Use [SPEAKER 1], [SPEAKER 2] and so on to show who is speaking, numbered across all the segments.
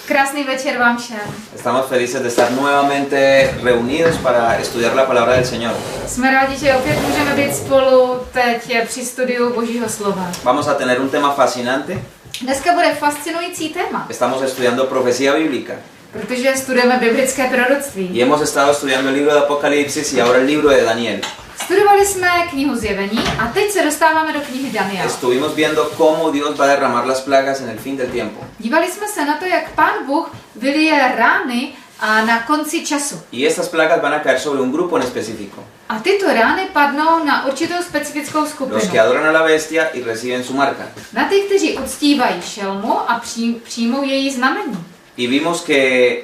[SPEAKER 1] Krásný večer vám všem.
[SPEAKER 2] Estamos felices de estar nuevamente reunidos para estudiar la palabra del Señor.
[SPEAKER 1] Jsme rádi, že opět můžeme být spolu teď při studiu Božího slova.
[SPEAKER 2] Vamos a tener un tema fascinante.
[SPEAKER 1] Dneska bude fascinující téma,
[SPEAKER 2] Estamos estudiando profecía bíblica
[SPEAKER 1] protože studujeme biblické proroctví.
[SPEAKER 2] y hemos estado estudiando el libro de Apocalipsis y ahora el libro de Daniel.
[SPEAKER 1] Studovali jsme knihu Zjevení a teď se dostáváme do knihy Daniela.
[SPEAKER 2] Estuvimos viendo cómo Dios va a derramar las plagas en el fin del tiempo.
[SPEAKER 1] Dívali jsme se na to, jak Pán Bůh vylije rány a na konci času.
[SPEAKER 2] Y estas plagas van a caer sobre un grupo en específico.
[SPEAKER 1] A tyto rány padnou na určitou specifickou skupinu.
[SPEAKER 2] Los que adoran a la bestia y reciben su marca.
[SPEAKER 1] Na ty, kteří uctívají šelmu a přijmou její znamení.
[SPEAKER 2] Y vimos que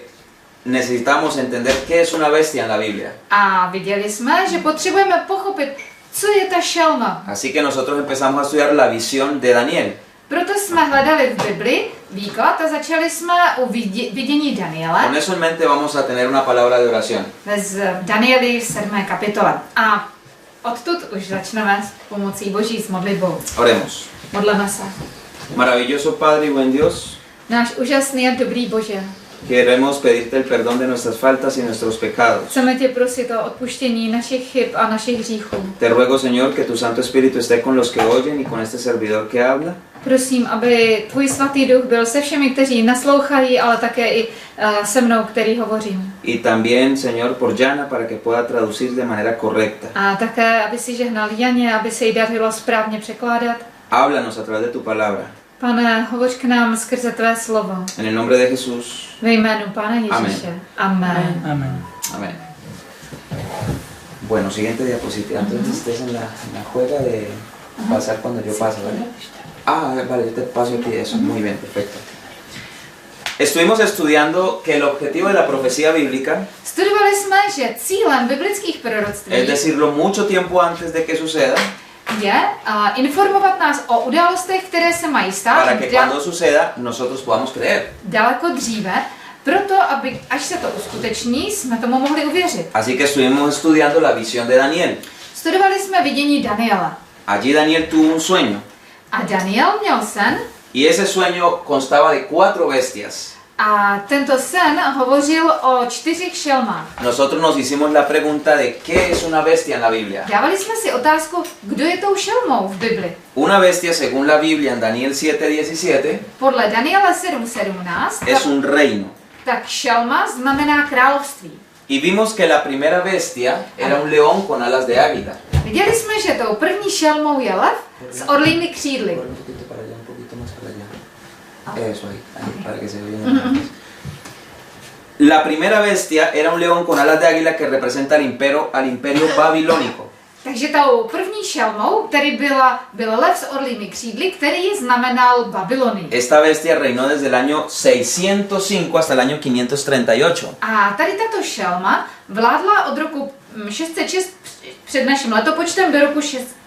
[SPEAKER 2] necesitamos entender qué es una bestia en la Biblia.
[SPEAKER 1] A viděli jsme, že potřebujeme pochopit, co je ta šelma.
[SPEAKER 2] Así que nosotros empezamos a estudiar la visión de Daniel.
[SPEAKER 1] Proto jsme hledali v Bibli výklad a začali jsme u vidění Daniela
[SPEAKER 2] Con eso en mente vamos a tener una palabra de oración.
[SPEAKER 1] z Danieli v 7. kapitole. A odtud už začneme s pomocí Boží s modlitbou.
[SPEAKER 2] Oremos.
[SPEAKER 1] Modleme se.
[SPEAKER 2] Maravilloso Padre y buen Dios,
[SPEAKER 1] Náš úžasný a dobrý Bože,
[SPEAKER 2] queremos pedirte el perdón de nuestras faltas y nuestros pecados.
[SPEAKER 1] chceme tě prosit o odpuštění našich chyb a našich hříchů.
[SPEAKER 2] Te ruego, Señor, que tu Santo Espíritu esté con los que oyen y con este servidor que habla.
[SPEAKER 1] Prosím, aby tvůj svatý duch byl se všemi, kteří naslouchají, ale také i se mnou, který hovořím.
[SPEAKER 2] Y también, Señor, por Jana, para que pueda traducir de manera correcta.
[SPEAKER 1] A také, aby si žehnal Janě, aby se jí dařilo správně překládat.
[SPEAKER 2] Háblanos a través de tu palabra.
[SPEAKER 1] Pane, hovoř k nám skrze tvé slovo.
[SPEAKER 2] En el nombre de Jesús.
[SPEAKER 1] Ve jménu Pána Ježíše. Amen.
[SPEAKER 3] Amén.
[SPEAKER 2] Amén. Bueno, siguiente diapositiva. Entonces estés en la juega de pasar cuando yo paso, ¿vale? Ah, vale, yo te paso aquí eso. Muy bien, perfecto. Estuvimos estudiando que el objetivo de la profecía bíblica,
[SPEAKER 1] Studovali jsme, že cílem biblických proroctví
[SPEAKER 2] es decirlo mucho tiempo antes de que suceda,
[SPEAKER 1] je informovat nás o událostech, které se mají stát
[SPEAKER 2] para que cuando suceda nosotros podamos creer.
[SPEAKER 1] daleko dříve, proto, aby až se to uskuteční, jsme tomu mohli uvěřit.
[SPEAKER 2] Así que estuvimos estudiando la visión de Daniel.
[SPEAKER 1] Studovali jsme vidění Daniela.
[SPEAKER 2] Allí Daniel tuvo un sueño
[SPEAKER 1] A Daniel měl sen
[SPEAKER 2] y ese sueño constaba de 4 bestias.
[SPEAKER 1] a tento sen hovořil o 4 šelmách.
[SPEAKER 2] Nosotros nos hicimos la pregunta de qué es una bestia en la Biblia.
[SPEAKER 1] Dávali jsme si otázku, kdo je tou šelmou v Bibli.
[SPEAKER 2] Una bestia, según la Biblia en Daniel 7:17,
[SPEAKER 1] Podle Daniela 7.17
[SPEAKER 2] es un reino.
[SPEAKER 1] tak šelma znamená království.
[SPEAKER 2] Y vimos que la primera bestia era un león con alas de águila.
[SPEAKER 1] Viděli jsme, že tou první šelmou je lev s orlými křídly.
[SPEAKER 2] Un poquito para allá, un poquito más para allá. Eso ahí, para que se vea bien. La primera bestia era un león con alas de águila que representa al imperio babilónico.
[SPEAKER 1] Takže tou první šelmou, který byl lev s orlými křídly, který znamenal Babylonii.
[SPEAKER 2] Esta bestia reinó desde el año 605 hasta el año 538.
[SPEAKER 1] A tady tato šelma vládla od roku 606 před naším letopočtem do roku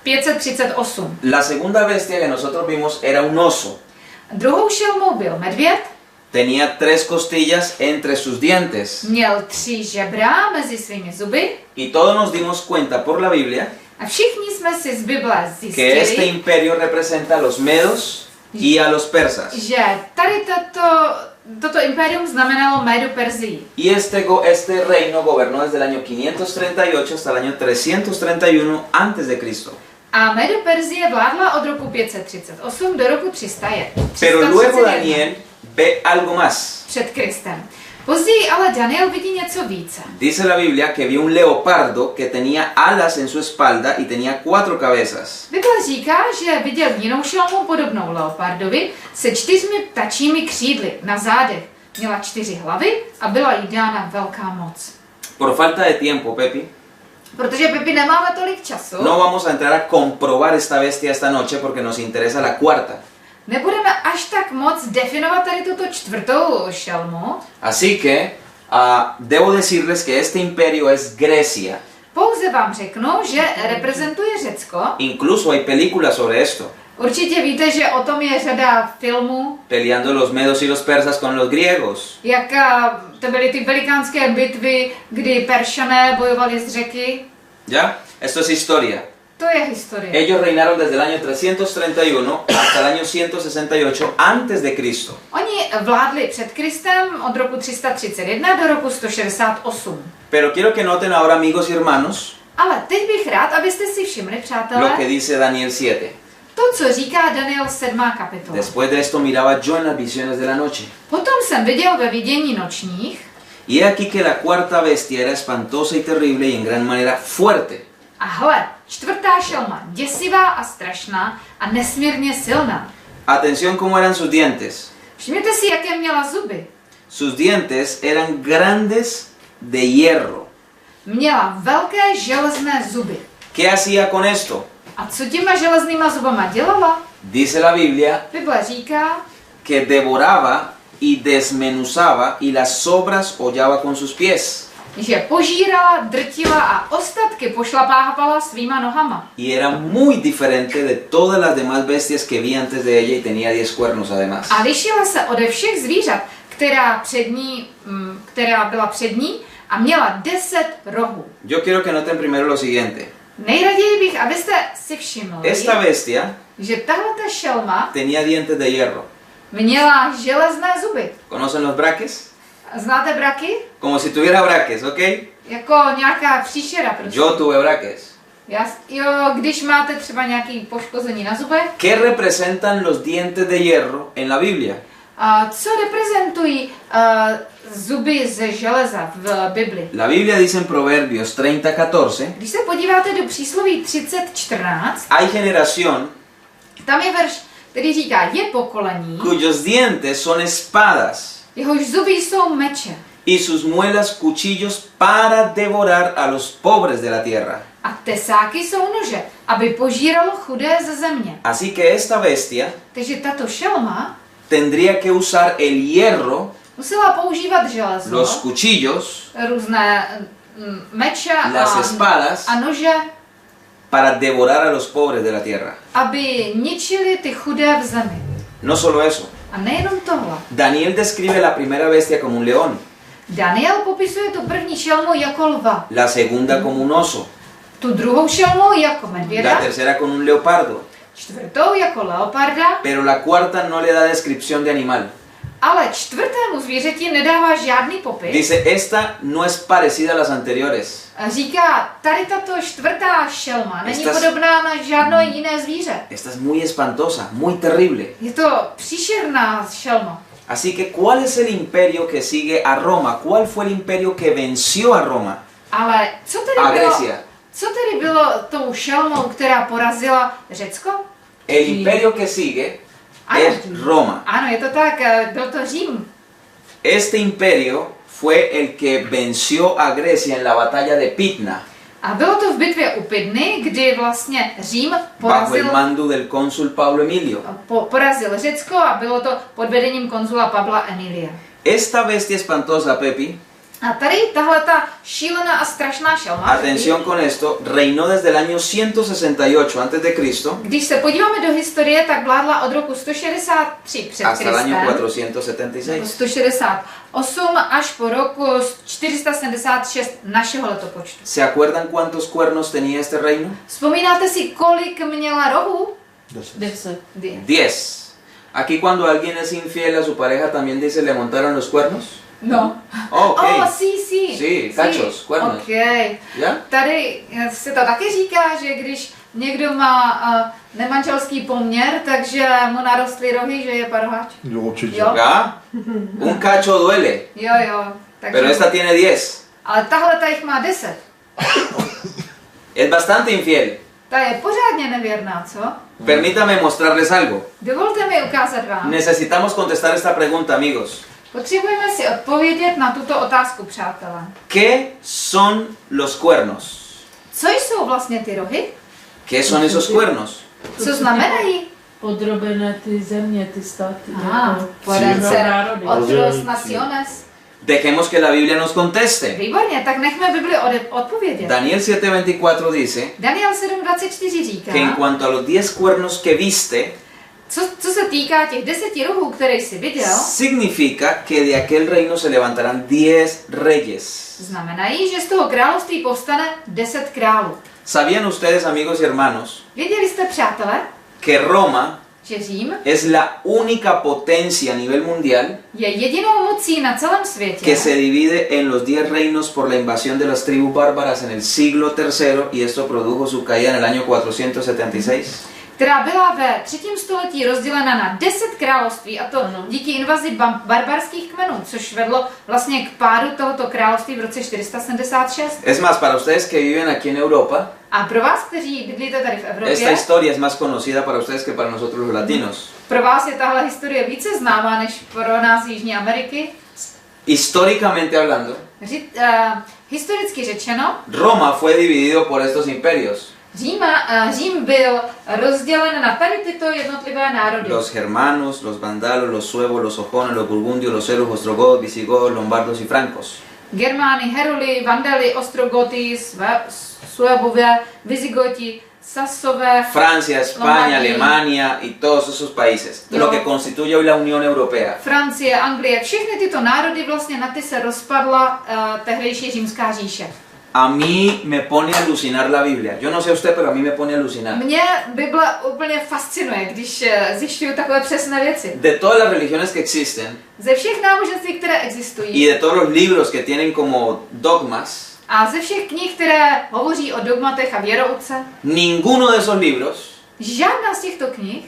[SPEAKER 1] 538.
[SPEAKER 2] La segunda bestia que nosotros vimos era un oso.
[SPEAKER 1] Druhou šelmou byl medvěd,
[SPEAKER 2] Tenía 3 costillas entre sus dientes.
[SPEAKER 1] měl 3 žebra mezi svými zuby
[SPEAKER 2] Y todos nos dimos cuenta por la Biblia
[SPEAKER 1] a všichni jsme si z Bible
[SPEAKER 2] que este
[SPEAKER 1] zjistili,
[SPEAKER 2] imperio representa a los medos y a los persas.
[SPEAKER 1] že tady toto impérium znamenalo Médu Perzii.
[SPEAKER 2] Y este reino gobernó desde el año 538 hasta el año 331 antes de Cristo.
[SPEAKER 1] A Médu Perzie vládla od roku 538 do roku 301.
[SPEAKER 2] Pero luego Daniel ve algo más.
[SPEAKER 1] Před Kristem. Později ale Daniel vidí něco více.
[SPEAKER 2] Dice la Biblia que vio un leopardo que tenía alas en su espalda y tenía 4 cabezas.
[SPEAKER 1] Bible říká, že viděl jinou šelmu podobnou leopardovi se 4 ptačími křídly na zádech. Měla 4 hlavy a byla jí dána velká moc.
[SPEAKER 2] Por falta de tiempo, Pepi,
[SPEAKER 1] Protože Pepi nemáme tolik času,
[SPEAKER 2] no vamos a entrar a comprobar esta bestia esta noche porque nos interesa la cuarta.
[SPEAKER 1] nebudeme až tak moc definovat tady tuto 4. šelmu.
[SPEAKER 2] Así que debo decirles que este imperio es Grecia.
[SPEAKER 1] Pouze vám řeknu, že reprezentuje Řecko.
[SPEAKER 2] Incluso hay películas sobre esto.
[SPEAKER 1] Určitě víte, že o tom je řada filmů,
[SPEAKER 2] Peleando los medos y los persas con los griegos.
[SPEAKER 1] jak to byly ty velikánské bitvy, kdy Peršané bojovali s Řeky.
[SPEAKER 2] ¿Ya? Esto es historia.
[SPEAKER 1] To je historie.
[SPEAKER 2] Ellos reinaron desde el año 331 hasta el año 168 antes de Cristo.
[SPEAKER 1] Oni vládli před Kristem od roku 331 do roku 168.
[SPEAKER 2] Pero quiero que noten ahora, amigos y hermanos,
[SPEAKER 1] Ale teď bych rád, abyste si všimli,
[SPEAKER 2] lo
[SPEAKER 1] přátelé,
[SPEAKER 2] que dice Daniel 7.
[SPEAKER 1] to, co říká Daniel 7. kapitola.
[SPEAKER 2] Después de esto miraba yo en las visiones de la noche.
[SPEAKER 1] Potom jsem viděl ve vidění nočních,
[SPEAKER 2] Y he aquí que la cuarta bestia era espantosa y terrible y en gran manera fuerte.
[SPEAKER 1] a hle, čtvrtá šelma, děsivá a strašná a nesmírně silná.
[SPEAKER 2] Atención cómo eran sus dientes.
[SPEAKER 1] Všimněte si, jaké měla zuby.
[SPEAKER 2] Sus dientes eran grandes de hierro.
[SPEAKER 1] Měla velké železné zuby.
[SPEAKER 2] ¿Qué hacía con esto?
[SPEAKER 1] A co těma železnýma zubama dělala?
[SPEAKER 2] Dice la Biblia
[SPEAKER 1] Bible říká,
[SPEAKER 2] que devoraba y desmenuzaba y las sobras hollaba con sus pies.
[SPEAKER 1] že požírala, drtila a ostatky pošlapávala svýma nohama.
[SPEAKER 2] Y era muy diferente de todas las demás bestias que vi antes de ella y tenía 10 cuernos además.
[SPEAKER 1] A lišila se ode všech zvířat, která byla před ní a měla 10 rohů.
[SPEAKER 2] Yo quiero que noten primero lo siguiente.
[SPEAKER 1] Nejraději bych, abyste si všimli,
[SPEAKER 2] Esta bestia
[SPEAKER 1] že tahle šelma
[SPEAKER 2] tenía dientes de hierro.
[SPEAKER 1] měla železné zuby.
[SPEAKER 2] ¿Conocen los braques?
[SPEAKER 1] Znáte braky?
[SPEAKER 2] Como si tuviera braques, ¿ok?
[SPEAKER 1] Jako nějaká příšera prostě.
[SPEAKER 2] Yo tuve braques.
[SPEAKER 1] Jo, když máte třeba nějaký poškození na zubech.
[SPEAKER 2] ¿Qué representan los dientes de hierro en la Biblia?
[SPEAKER 1] Co reprezentují zuby ze železa v Bibli?
[SPEAKER 2] La Biblia dice en Proverbios 30:14,
[SPEAKER 1] Když se podíváte do přísloví 30:14,
[SPEAKER 2] hay generación
[SPEAKER 1] tam je verš, který říká, je pokolení,
[SPEAKER 2] cuyos dientes son espadas
[SPEAKER 1] jehož zuby jsou meče
[SPEAKER 2] y sus muelas cuchillos para devorar a los pobres de la tierra.
[SPEAKER 1] a tesáky jsou nože, aby požíralo chudé ze země.
[SPEAKER 2] Así que esta bestia
[SPEAKER 1] Takže tato šelma
[SPEAKER 2] tendría que usar el hierro,
[SPEAKER 1] musela používat železo,
[SPEAKER 2] los cuchillos,
[SPEAKER 1] různé meče
[SPEAKER 2] las espadas
[SPEAKER 1] a nože,
[SPEAKER 2] para devorar a los pobres de la tierra.
[SPEAKER 1] aby ničili ty chudé v zemi.
[SPEAKER 2] No solo eso,
[SPEAKER 1] A nejenom tohle.
[SPEAKER 2] Daniel describe la primera bestia como un león,
[SPEAKER 1] Daniel popisuje tu první šelmu jako lva,
[SPEAKER 2] la segunda como un oso,
[SPEAKER 1] tu druhou šelmu jako
[SPEAKER 2] la
[SPEAKER 1] medvěda,
[SPEAKER 2] tercera con un leopardo,
[SPEAKER 1] čtvrtou jako leoparda,
[SPEAKER 2] pero la cuarta no le da descripción de animal.
[SPEAKER 1] ale čtvrtému zvířeti nedává žádný popis.
[SPEAKER 2] Dice, esta no es parecida a las anteriores.
[SPEAKER 1] A říká, tady tato čtvrtá šelma není
[SPEAKER 2] Estas-
[SPEAKER 1] podobná na žádné jiné zvíře.
[SPEAKER 2] Esta es muy espantosa, muy terrible.
[SPEAKER 1] Je to příšerná šelma.
[SPEAKER 2] Así que, ¿cuál es el imperio que sigue a Roma? ¿Cuál fue el imperio que venció a Roma?
[SPEAKER 1] Ale co
[SPEAKER 2] A
[SPEAKER 1] tedy bylo,
[SPEAKER 2] Grecia.
[SPEAKER 1] co tedy bylo tou šelmou, která porazila Řecko?
[SPEAKER 2] El imperio que sigue
[SPEAKER 1] Ano.
[SPEAKER 2] es Roma.
[SPEAKER 1] Ano, je to tak, byl to Řím.
[SPEAKER 2] Este imperio fue el que venció a Grecia en la batalla de Pitna,
[SPEAKER 1] A bylo to v bitvě u Pydny, kdy vlastně Řím
[SPEAKER 2] bajo el mando del cónsul Pablo Emilio.
[SPEAKER 1] porazil Řecko a bylo to pod vedením konzula Pavla Emilia.
[SPEAKER 2] Esta bestia espantosa, Pepi,
[SPEAKER 1] A tady tahle ta šílená a strašná šelma,
[SPEAKER 2] atención con esto, reinó desde el año 168 a.C.
[SPEAKER 1] když se podíváme do historie, tak vládla od roku 163 před
[SPEAKER 2] hasta el año
[SPEAKER 1] Kristem,
[SPEAKER 2] 476.
[SPEAKER 1] 168 až po roku 476 našeho letopočtu.
[SPEAKER 2] ¿Se acuerdan cuántos cuernos tenía este reino?
[SPEAKER 1] Vzpomínáte si, kolik měla rohů?
[SPEAKER 3] 10.
[SPEAKER 2] 10. Aquí cuando alguien es infiel a su pareja también dice le montaron los cuernos.
[SPEAKER 1] No.
[SPEAKER 2] Oh, ok.
[SPEAKER 1] Sí.
[SPEAKER 2] Sí, cachos, cuernos.
[SPEAKER 1] Ok.
[SPEAKER 2] ¿Ya?
[SPEAKER 1] Tady se to taky říká, že když někdo má nemanželský poměr, takže mu narostly rohy, že je paroháč.
[SPEAKER 3] Jo, určitě.
[SPEAKER 1] Jo.
[SPEAKER 2] ¿Ya? Un cacho duele,
[SPEAKER 1] Jo. Takže,
[SPEAKER 2] pero esta tiene 10.
[SPEAKER 1] ale tahle ta jich má 10.
[SPEAKER 2] Es bastante infiel.
[SPEAKER 1] Ta je pořádně nevěrná, co?
[SPEAKER 2] Permítame mostrarles algo.
[SPEAKER 1] Dovolte mi ukázat vám.
[SPEAKER 2] Necesitamos contestar esta pregunta, amigos.
[SPEAKER 1] Potřebujeme si odpovědět na tuto otázku, přátelé.
[SPEAKER 2] ¿Qué son los cuernos?
[SPEAKER 1] Co jsou vlastně ty rohy?
[SPEAKER 2] ¿Qué son esos cuernos?
[SPEAKER 1] Co znamenají?
[SPEAKER 4] Podrobené ty země, ty státy.
[SPEAKER 1] Poradce,
[SPEAKER 4] národy.
[SPEAKER 1] otros naciones.
[SPEAKER 2] Dejemos que la Biblia nos conteste.
[SPEAKER 1] Výborně, tak nechme Bibli odpovědět.
[SPEAKER 2] Daniel 7:24 dice
[SPEAKER 1] Daniel 7:24 říká,
[SPEAKER 2] que en cuanto a los 10 cuernos que viste,
[SPEAKER 1] co se týká těch 10 rohů, které jsi viděl,
[SPEAKER 2] significa que de aquel reino se levantarán 10 reyes.
[SPEAKER 1] znamenají, že z toho království povstane 10 králů.
[SPEAKER 2] ¿Sabían ustedes, amigos y hermanos,
[SPEAKER 1] Věděli jste, přátelé,
[SPEAKER 2] que Roma
[SPEAKER 1] že Řím
[SPEAKER 2] es la única potencia a nivel mundial
[SPEAKER 1] je jedinou mocí na celém
[SPEAKER 2] que
[SPEAKER 1] světě,
[SPEAKER 2] se divide en los 10 reinos por la invasión de las tribus bárbaras en el siglo III y esto produjo su caída en el año 476?
[SPEAKER 1] která byla ve 3. století rozdělena na 10 království, a to díky invazi barbarských kmenů, což vedlo vlastně k pádu tohoto království v roce 476.
[SPEAKER 2] Es más, para ustedes que viven aquí en Europa,
[SPEAKER 1] A pro vás, kteří bydlíte tady v
[SPEAKER 2] esta
[SPEAKER 1] Evropě,
[SPEAKER 2] historia es más conocida para ustedes que para nosotros los latinos.
[SPEAKER 1] pro vás je tahle historie více známá než pro nás z Jižní Ameriky.
[SPEAKER 2] Históricamente hablando,
[SPEAKER 1] Historicky řečeno,
[SPEAKER 2] Roma fue dividido por estos imperios.
[SPEAKER 1] Řím byl rozdělen na tady tyto jednotlivé národy.
[SPEAKER 2] Los germanos, los vandalos, los suevos, los ojones, los burgundios, los eros, ostrogodos, visigodos, lombardos y francos.
[SPEAKER 1] Germány, Heruly, Vandely, Ostrogoty, Suebové, Vizigoti, Sasové,
[SPEAKER 2] Francia, España,
[SPEAKER 1] Lombardía.
[SPEAKER 2] Alemania y todos esos países,
[SPEAKER 1] Yo.
[SPEAKER 2] lo que constituye hoy la Unión Europea.
[SPEAKER 1] Francie, Anglie, všechny tyto národy vlastně na ty se rozpadla tehdejší římská říše.
[SPEAKER 2] A mí me pone a alucinar la Biblia. Yo no sé usted, pero a mí me pone a alucinar.
[SPEAKER 1] Mě Bible úplně fascinuje, když zjišťuju takové přesné věci.
[SPEAKER 2] De todas las religiones que existen
[SPEAKER 1] Ze všech náboženství, které
[SPEAKER 2] y
[SPEAKER 1] existují,
[SPEAKER 2] de todos los libros que tienen como dogmas,
[SPEAKER 1] a ze všech knih, které hovoří o dogmatech a věrouce,
[SPEAKER 2] ninguno de esos libros
[SPEAKER 1] žádná z těchto knih,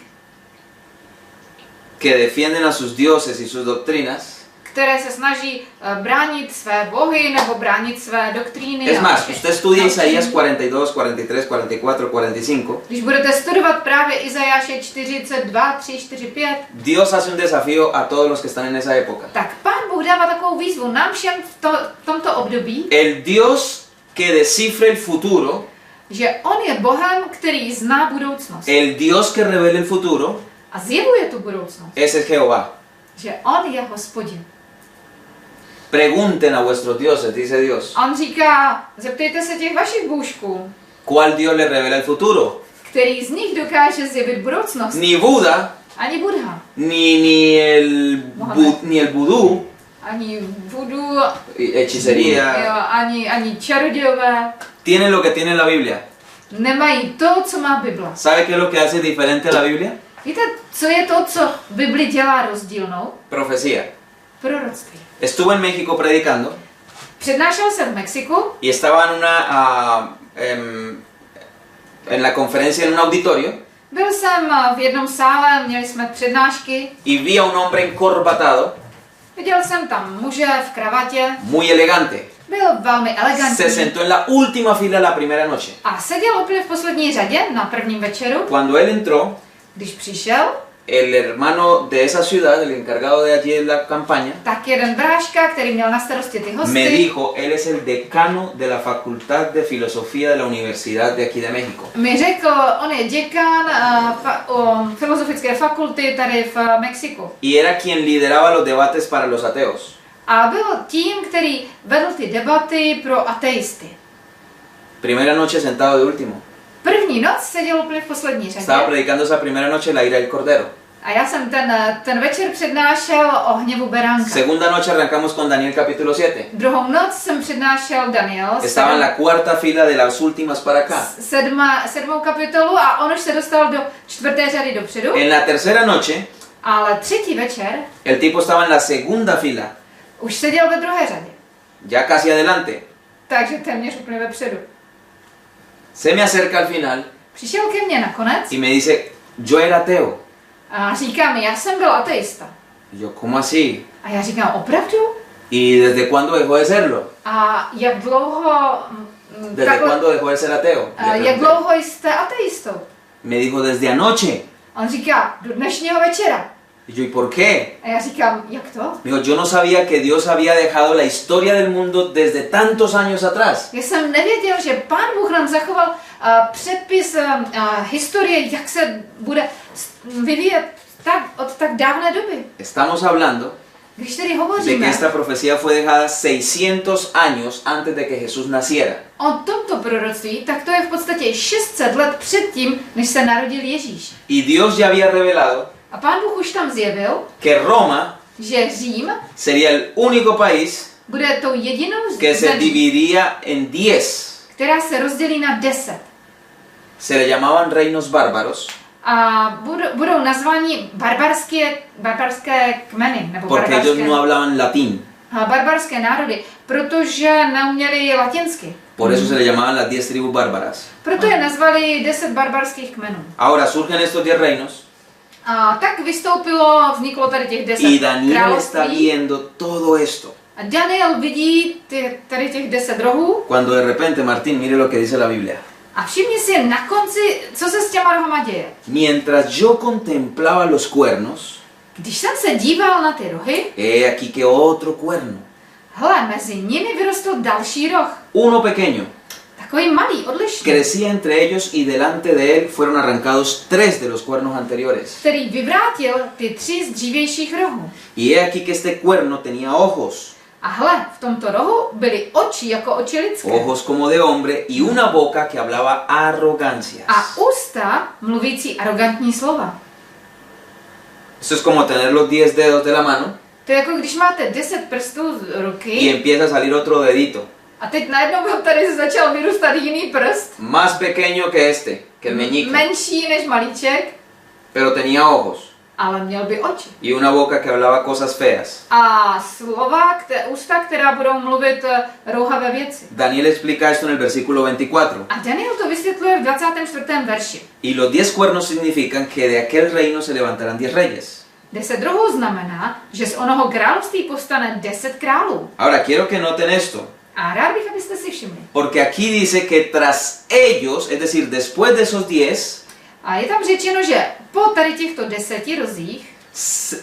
[SPEAKER 2] que defienden a sus dioses y sus doctrinas.
[SPEAKER 1] které se snaží bránit své bohy nebo bránit své doktríny.
[SPEAKER 2] Es
[SPEAKER 1] a
[SPEAKER 2] más,
[SPEAKER 1] vše-
[SPEAKER 2] usted estudia
[SPEAKER 1] a
[SPEAKER 2] Isaías
[SPEAKER 1] učení.
[SPEAKER 2] 42, 43, 44, 45.
[SPEAKER 1] Když budete studovat právě Izajáše 42, 3, 4, 5,
[SPEAKER 2] Dios hace un desafío a todos los que están en esa época.
[SPEAKER 1] tak Pán Bůh dává takovou výzvu nám všem v tomto období,
[SPEAKER 2] El Dios que descifre el futuro,
[SPEAKER 1] že On je Bohem, který zná budoucnost
[SPEAKER 2] el Dios que revela el futuro,
[SPEAKER 1] a zjevuje tu budoucnost,
[SPEAKER 2] ese es Jehová.
[SPEAKER 1] že On je Hospodin.
[SPEAKER 2] Pregunten a vuestros dioses, dice Dios.
[SPEAKER 1] A On říká, zeptejte se těch vašich bůžků,
[SPEAKER 2] ¿Cuál Dios le revela el futuro?
[SPEAKER 1] který z nich dokáže zjevit budoucnost.
[SPEAKER 2] Ni Buda,
[SPEAKER 1] Ani Buddha,
[SPEAKER 2] ni el vudú,
[SPEAKER 1] ani voodoo,
[SPEAKER 2] hechicería,
[SPEAKER 1] jo, ani čarodějové
[SPEAKER 2] tienen lo que tiene la Biblia.
[SPEAKER 1] nemají to, co má Bible.
[SPEAKER 2] ¿Sabe qué es lo que hace diferente a la Biblia?
[SPEAKER 1] Víte, co je to, co Bibli dělá rozdílnou?
[SPEAKER 2] Profecía.
[SPEAKER 1] Proroctví.
[SPEAKER 2] Estuve en México predicando
[SPEAKER 1] Přednášel jsem v Mexiku
[SPEAKER 2] y estaba en la conferencia en un auditorio
[SPEAKER 1] Byl jsem v jednom sále, měli jsme přednášky,
[SPEAKER 2] y vi a un hombre encorbatado,
[SPEAKER 1] viděl jsem tam muže v kravatě,
[SPEAKER 2] muy elegante.
[SPEAKER 1] byl velmi
[SPEAKER 2] Se
[SPEAKER 1] elegantní
[SPEAKER 2] sentó en la última fila la primera noche.
[SPEAKER 1] a seděl úplně v poslední řadě na prvním večeru.
[SPEAKER 2] Cuando él entró,
[SPEAKER 1] Když přišel,
[SPEAKER 2] el hermano de esa ciudad, el encargado de allí de la campaña,
[SPEAKER 1] tak jeden bráška, který měl na starosti ty
[SPEAKER 2] me
[SPEAKER 1] hosty,
[SPEAKER 2] dijo, él es el decano de la Facultad de Filosofía de la Universidad de aquí de México.
[SPEAKER 1] mi řekl, on je děkan filozofické fakulty tady v Mexiku.
[SPEAKER 2] Y era quien lideraba los debates para los ateos.
[SPEAKER 1] A byl tím, který vedl ty debaty pro ateisty.
[SPEAKER 2] Primera noche sentado de último.
[SPEAKER 1] První noc seděl úplně v poslední
[SPEAKER 2] Estaba
[SPEAKER 1] řadě
[SPEAKER 2] predicando esa primera noche la ira del Cordero.
[SPEAKER 1] a já jsem ten večer přednášel o hněvu beránka.
[SPEAKER 2] Segunda noche arrancamos con Daniel capítulo 7.
[SPEAKER 1] Druhou noc jsem přednášel Daniel,
[SPEAKER 2] Estaba en la cuarta fila de las últimas para acá.
[SPEAKER 1] sedmou kapitolu a on už se dostal do čtvrté řady dopředu.
[SPEAKER 2] En la tercera noche,
[SPEAKER 1] Ale třetí večer
[SPEAKER 2] el tipo estaba en la segunda fila,
[SPEAKER 1] už seděl ve druhé řadě,
[SPEAKER 2] ya casi adelante.
[SPEAKER 1] takže téměř úplně vepředu.
[SPEAKER 2] Se me acerca al final
[SPEAKER 1] Přišel ke mně nakonec
[SPEAKER 2] y me dice, yo era ateo.
[SPEAKER 1] a říká mi, já jsem byl ateista.
[SPEAKER 2] Y yo, ¿cómo así?
[SPEAKER 1] A já říkám, opravdu?
[SPEAKER 2] ¿Y desde cuándo dejó de serlo?
[SPEAKER 1] A jak dlouho...
[SPEAKER 2] ¿Desde cuándo dejó de ser ateo? Le
[SPEAKER 1] jak
[SPEAKER 2] pregunté.
[SPEAKER 1] dlouho jste ateistou?
[SPEAKER 2] Me dijo, desde anoche.
[SPEAKER 1] A on říká, do dnešního večera.
[SPEAKER 2] Y yo, ¿y por qué?
[SPEAKER 1] A já říkám, jak to?
[SPEAKER 2] Me dijo, yo no sabía que Dios había dejado la historia del mundo desde tantos años atrás.
[SPEAKER 1] Já jsem nevěděl, že Pán Bůh nám zachoval předpis historie, jak se bude vyvíjet od tak dávné doby.
[SPEAKER 2] Estamos hablando
[SPEAKER 1] Když tedy
[SPEAKER 2] de que
[SPEAKER 1] hovoříme
[SPEAKER 2] esta profecía fue dejada 600 años antes de que Jesús naciera.
[SPEAKER 1] o tomto proroctví, tak to je v podstatě 600 let předtím, než se narodil Ježíš.
[SPEAKER 2] Y Dios ya había revelado
[SPEAKER 1] A Pán Bůh už tam zjevil,
[SPEAKER 2] que Roma
[SPEAKER 1] že Řím
[SPEAKER 2] sería el único país
[SPEAKER 1] bude tou jedinou
[SPEAKER 2] que se
[SPEAKER 1] zemí,
[SPEAKER 2] dividiría en 10.
[SPEAKER 1] která se rozdělí na 10.
[SPEAKER 2] se le llamaban reinos bárbaros
[SPEAKER 1] A budou nazváni barbarské kmeny, nebo
[SPEAKER 2] porque ellos no
[SPEAKER 1] barbarské,
[SPEAKER 2] hablaban latín.
[SPEAKER 1] barbarské národy, protože neuměli latinsky.
[SPEAKER 2] Por eso se le llamaban las 10 tribus bárbaras.
[SPEAKER 1] Proto je nazvali 10 barbarských kmenů.
[SPEAKER 2] Ahora surgen estos 10 reinos
[SPEAKER 1] A tak vzniklo tady těch 10
[SPEAKER 2] y Daniel está
[SPEAKER 1] království.
[SPEAKER 2] viendo todo esto.
[SPEAKER 1] A Daniel vidí tady těch 10 rohů
[SPEAKER 2] Cuando de repente, Martín, mire lo que dice la Biblia.
[SPEAKER 1] a všimni si na konci, co se s těma rohama děje.
[SPEAKER 2] Mientras yo contemplaba los cuernos,
[SPEAKER 1] Když jsem se díval na ty rohy,
[SPEAKER 2] he aquí que otro cuerno,
[SPEAKER 1] hele, mezi nimi vyrostl další roh.
[SPEAKER 2] uno pequeño,
[SPEAKER 1] Takový malý, odlišný,
[SPEAKER 2] crecía entre ellos y delante de él fueron arrancados 3 de los cuernos anteriores.
[SPEAKER 1] který vyvrátil ty 3 z dřívějších rohů.
[SPEAKER 2] Y he aquí que este cuerno tenía ojos,
[SPEAKER 1] A hle, v tomto rohu byly oči jako oči lidské.
[SPEAKER 2] ojos como de hombre y una boca que hablaba arrogancias.
[SPEAKER 1] A ústa mluvící arrogantní slova.
[SPEAKER 2] Esto es como tener los 10 dedos de la mano
[SPEAKER 1] To je jako když máte 10 prstů z
[SPEAKER 2] y
[SPEAKER 1] ruky
[SPEAKER 2] empieza a salir otro dedito,
[SPEAKER 1] a teď najednou vám tady začal vyrůstat jiný prst,
[SPEAKER 2] más pequeño que este, que el meñique,
[SPEAKER 1] menší než malíček,
[SPEAKER 2] pero tenía ojos
[SPEAKER 1] ale měl by oči.
[SPEAKER 2] y una boca que hablaba cosas feas.
[SPEAKER 1] A slova, ústa, která budou mluvit rouhavé věci.
[SPEAKER 2] Daniel explica esto en el versículo 24.
[SPEAKER 1] A Daniel to vysvětluje v 24. verši.
[SPEAKER 2] Y los 10 cuernos significan que de aquel reino se levantarán 10 reyes.
[SPEAKER 1] 10 rohů znamená, že z onoho království povstane 10 králů.
[SPEAKER 2] Ahora quiero que noten esto,
[SPEAKER 1] A rád bych, abyste si všimli.
[SPEAKER 2] porque aquí dice que tras ellos, es decir, después de esos 10,
[SPEAKER 1] A je tam řečeno, že po tady těchto 10 rozích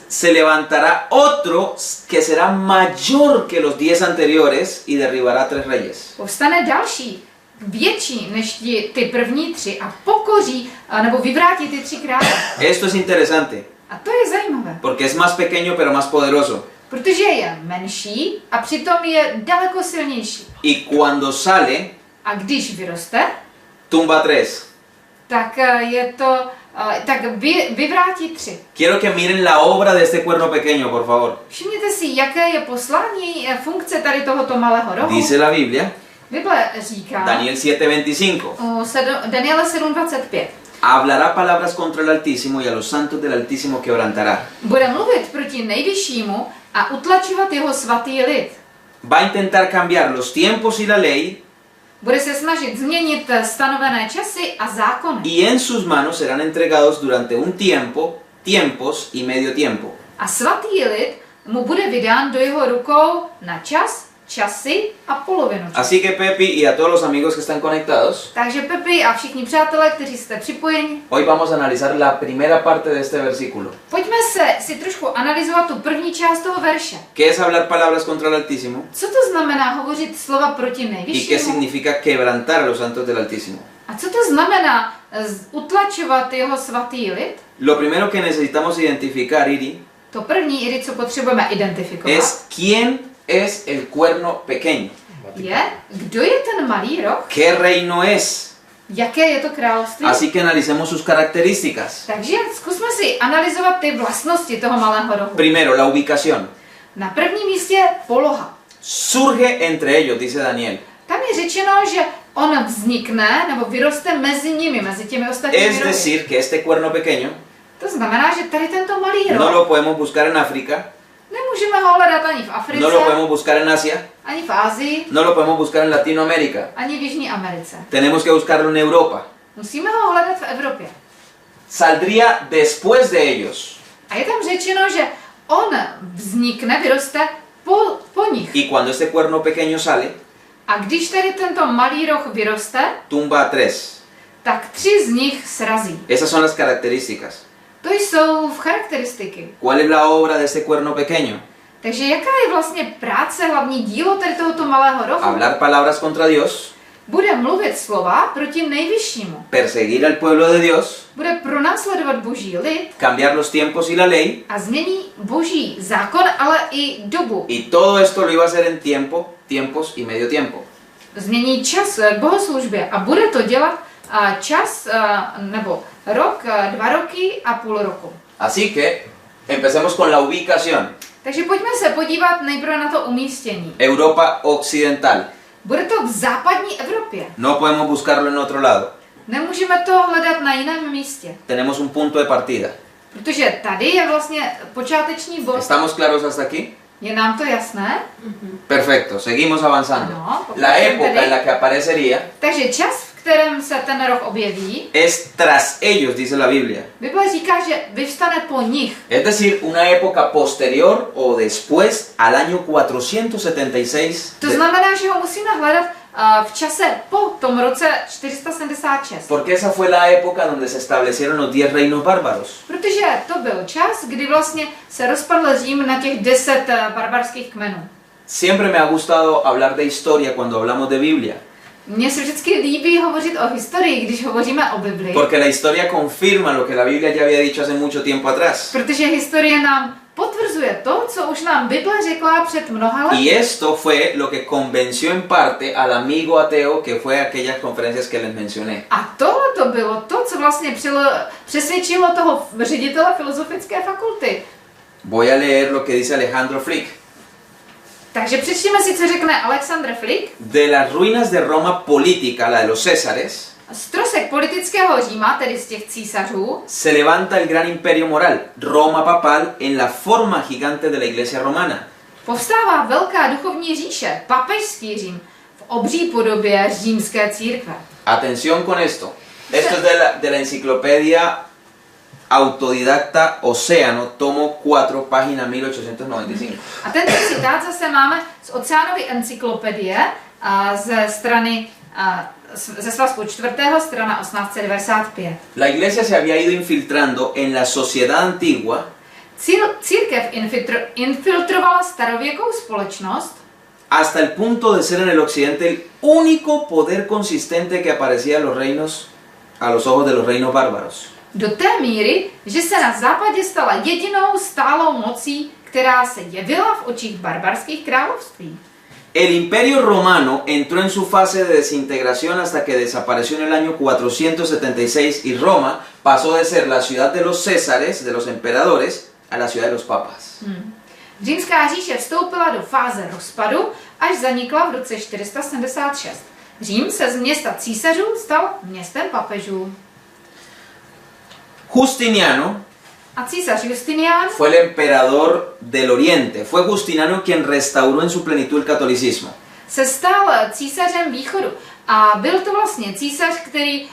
[SPEAKER 2] se levantará otro que será mayor que los 10 anteriores y derribará 3 reyes.
[SPEAKER 1] povstane další, větší než ty první 3 a pokoří, nebo vyvrátí ty 3 krále.
[SPEAKER 2] Esto es interesante,
[SPEAKER 1] A to je zajímavé,
[SPEAKER 2] porque es más pequeño pero más poderoso.
[SPEAKER 1] protože je menší a přitom je daleko silnější.
[SPEAKER 2] Y cuando sale,
[SPEAKER 1] A když vyroste,
[SPEAKER 2] tumba 3.
[SPEAKER 1] tak je to, tak vyvrátí 3.
[SPEAKER 2] Quiero que miren la obra de este cuerno pequeño, por favor.
[SPEAKER 1] Všimněte si, jaké je poslání, funkce tady tohoto malého rohu.
[SPEAKER 2] Dice la Biblia,
[SPEAKER 1] Bible říká,
[SPEAKER 2] Daniel 7:25.
[SPEAKER 1] Daniele 7.25.
[SPEAKER 2] Hablará palabras contra el Altísimo y a los santos del Altísimo quebrantará.
[SPEAKER 1] Bude mluvit proti nejvyššímu a utlačovat jeho svatý lid.
[SPEAKER 2] Va a intentar cambiar los tiempos y la ley
[SPEAKER 1] Bude se snažit změnit stanovené časy a zákony.
[SPEAKER 2] y en sus manos serán entregados durante un tiempo, tiempos y medio tiempo.
[SPEAKER 1] A svatý lid mu bude vydán do jeho rukou na čas, časy a polovinu.
[SPEAKER 2] Así que Pepi y a todos los amigos que están conectados,
[SPEAKER 1] Takže Pepi a všichni přátelé, kteří jste připojeni,
[SPEAKER 2] hoy vamos a analizar la primera parte de este versículo.
[SPEAKER 1] pojďme si trošku analyzovat tu první část toho verše.
[SPEAKER 2] ¿Qué es hablar palabras contra el Altísimo?
[SPEAKER 1] Co to znamená hovořit slova proti
[SPEAKER 2] ¿Y qué
[SPEAKER 1] nejvyššímu?
[SPEAKER 2] significa quebrantar a los santos del Altísimo?
[SPEAKER 1] A co to znamená utlačovat jeho svatý lid?
[SPEAKER 2] Lo primero que necesitamos identificar, Iri,
[SPEAKER 1] To první, Iri, co potřebujeme identifikovat,
[SPEAKER 2] es quién es el cuerno pequeño.
[SPEAKER 1] je, kdo je ten malý roh,
[SPEAKER 2] ¿Qué reino es?
[SPEAKER 1] jaké je to království.
[SPEAKER 2] Así que analicemos sus características.
[SPEAKER 1] Takže zkusme si analyzovat ty vlastnosti toho malého rohu.
[SPEAKER 2] Primero, la ubicación.
[SPEAKER 1] Na prvním místě poloha.
[SPEAKER 2] Surge entre ellos, dice Daniel.
[SPEAKER 1] Tam je řečeno, že on vznikne nebo vyroste mezi nimi, mezi těmi ostatními
[SPEAKER 2] Es
[SPEAKER 1] rohy.
[SPEAKER 2] decir, que este cuerno pequeño
[SPEAKER 1] To znamená, že tady tento malý
[SPEAKER 2] no
[SPEAKER 1] roh
[SPEAKER 2] lo podemos buscar en África,
[SPEAKER 1] nemůžeme ho hledat ani v Africe,
[SPEAKER 2] no lo podemos buscar en Asia,
[SPEAKER 1] ani v Ázii,
[SPEAKER 2] no lo podemos buscar en Latinoamérica.
[SPEAKER 1] ani v Jižní Americe.
[SPEAKER 2] Tenemos que buscarlo en Europa.
[SPEAKER 1] Musíme ho hledat v Evropě.
[SPEAKER 2] Saldría después de ellos.
[SPEAKER 1] A je tam řečeno, že on vznikne, vyroste po nich.
[SPEAKER 2] Y cuando este cuerno pequeño sale,
[SPEAKER 1] A když tady tento malý roh vyroste,
[SPEAKER 2] tumba a 3.
[SPEAKER 1] tak 3 z nich srazí.
[SPEAKER 2] Esas son las características.
[SPEAKER 1] To jsou charakteristiky.
[SPEAKER 2] ¿Cuál es la obra de este cuerno pequeño?
[SPEAKER 1] Takže jaká je vlastně práce, hlavní dílo tady tohoto malého rohu?
[SPEAKER 2] Hablar palabras contra Dios,
[SPEAKER 1] Bude mluvit slova proti nejvyššímu.
[SPEAKER 2] perseguir al pueblo de Dios,
[SPEAKER 1] Bude pronásledovat boží lid
[SPEAKER 2] cambiar los tiempos y la ley,
[SPEAKER 1] a změní boží zákon, ale i dobu.
[SPEAKER 2] y todo esto lo iba a hacer en tiempos y medio tiempo.
[SPEAKER 1] Změní čas k bohoslužbě a bude to dělat čas nebo rok, 2 roky a půl roku.
[SPEAKER 2] Así que empecemos con la ubicación.
[SPEAKER 1] Takže pojďme se podívat nejprve na to umístění.
[SPEAKER 2] Europa occidental.
[SPEAKER 1] Bude to v západní Evropě.
[SPEAKER 2] No podemos buscarlo en otro lado.
[SPEAKER 1] Nemůžeme to hledat na jiném místě,
[SPEAKER 2] Tenemos un punto de partida.
[SPEAKER 1] protože tady je vlastně počáteční bod.
[SPEAKER 2] ¿Estamos claros hasta aquí?
[SPEAKER 1] Je nám to jasné?
[SPEAKER 2] Perfecto, seguimos avanzando.
[SPEAKER 1] Ano,
[SPEAKER 2] La época en la que aparecería
[SPEAKER 1] Takže čas, v kterém se ten rok objeví,
[SPEAKER 2] es tras ellos, dice la Biblia.
[SPEAKER 1] Bible říká, že vyvstane po nich.
[SPEAKER 2] Es decir, una época posterior o después al año 476.
[SPEAKER 1] To znamená, že ho musíme hledat v čase po tom roce 476.
[SPEAKER 2] Porque esa fue la época donde se establecieron los 10 reinos bárbaros.
[SPEAKER 1] Protože to byl čas, kdy vlastně se rozpadl Řím na těch 10 barbarských kmenů.
[SPEAKER 2] Siempre me ha gustado hablar de historia cuando hablamos de Biblia.
[SPEAKER 1] Mně se vždycky líbí hovořit o historii, když hovoříme o Biblii.
[SPEAKER 2] Porque la historia confirma lo que la Biblia ya había dicho hace mucho tiempo atrás.
[SPEAKER 1] Protože historie nám potvrzuje to, co už nám Bible řekla před mnoha lety.
[SPEAKER 2] Y esto fue lo que convenció en parte al amigo ateo que fue a aquellas conferencias que les mencioné.
[SPEAKER 1] A tohle to bylo to, co vlastně přesvědčilo toho ředitele filozofické fakulty.
[SPEAKER 2] Voy a leer lo que dice Alejandro Flick.
[SPEAKER 1] Takže přečtěme si, co řekne Alexander Flick.
[SPEAKER 2] De las ruinas de Roma política, la de los Césares,
[SPEAKER 1] Z trosek politického Říma, tedy z těch císařů,
[SPEAKER 2] se levanta el gran imperio moral, Roma papal, en la forma gigante de la iglesia romana.
[SPEAKER 1] povstává velká duchovní říše, papežský Řím, v obří podobě římské církve.
[SPEAKER 2] Atención con esto. Esto es de la enciclopedia autodidacta Océano, tomo 4, página 1895.
[SPEAKER 1] A tento citát zase máme z Oceánovy encyklopedie ze strany ze svazku 4. strana 1895.
[SPEAKER 2] La iglesia se había ido infiltrando en la sociedad antigua
[SPEAKER 1] Církev infiltrovala starověkou společnost
[SPEAKER 2] hasta el punto de ser en el occidente el único poder consistente que aparecía a los ojos de los reinos bárbaros.
[SPEAKER 1] do té míry, že se na západě stala jedinou stálou mocí, která se jevila v očích barbarských království.
[SPEAKER 2] El imperio romano entró en su fase de desintegración hasta que desapareció en el año 476 y Roma pasó de ser la ciudad de los Césares, de los emperadores, a la ciudad de los papas.
[SPEAKER 1] Římská říše vstoupila do fáze rozpadu, až zanikla v roce 476. Řím se z města císařů stal městem papežů.
[SPEAKER 2] Justiniano
[SPEAKER 1] A císař Justinian
[SPEAKER 2] fue el emperador del Oriente. Fue Justiniano quien restauró en su plenitud el catolicismo.
[SPEAKER 1] se stal císařem východu. A byl to vlastně císař, který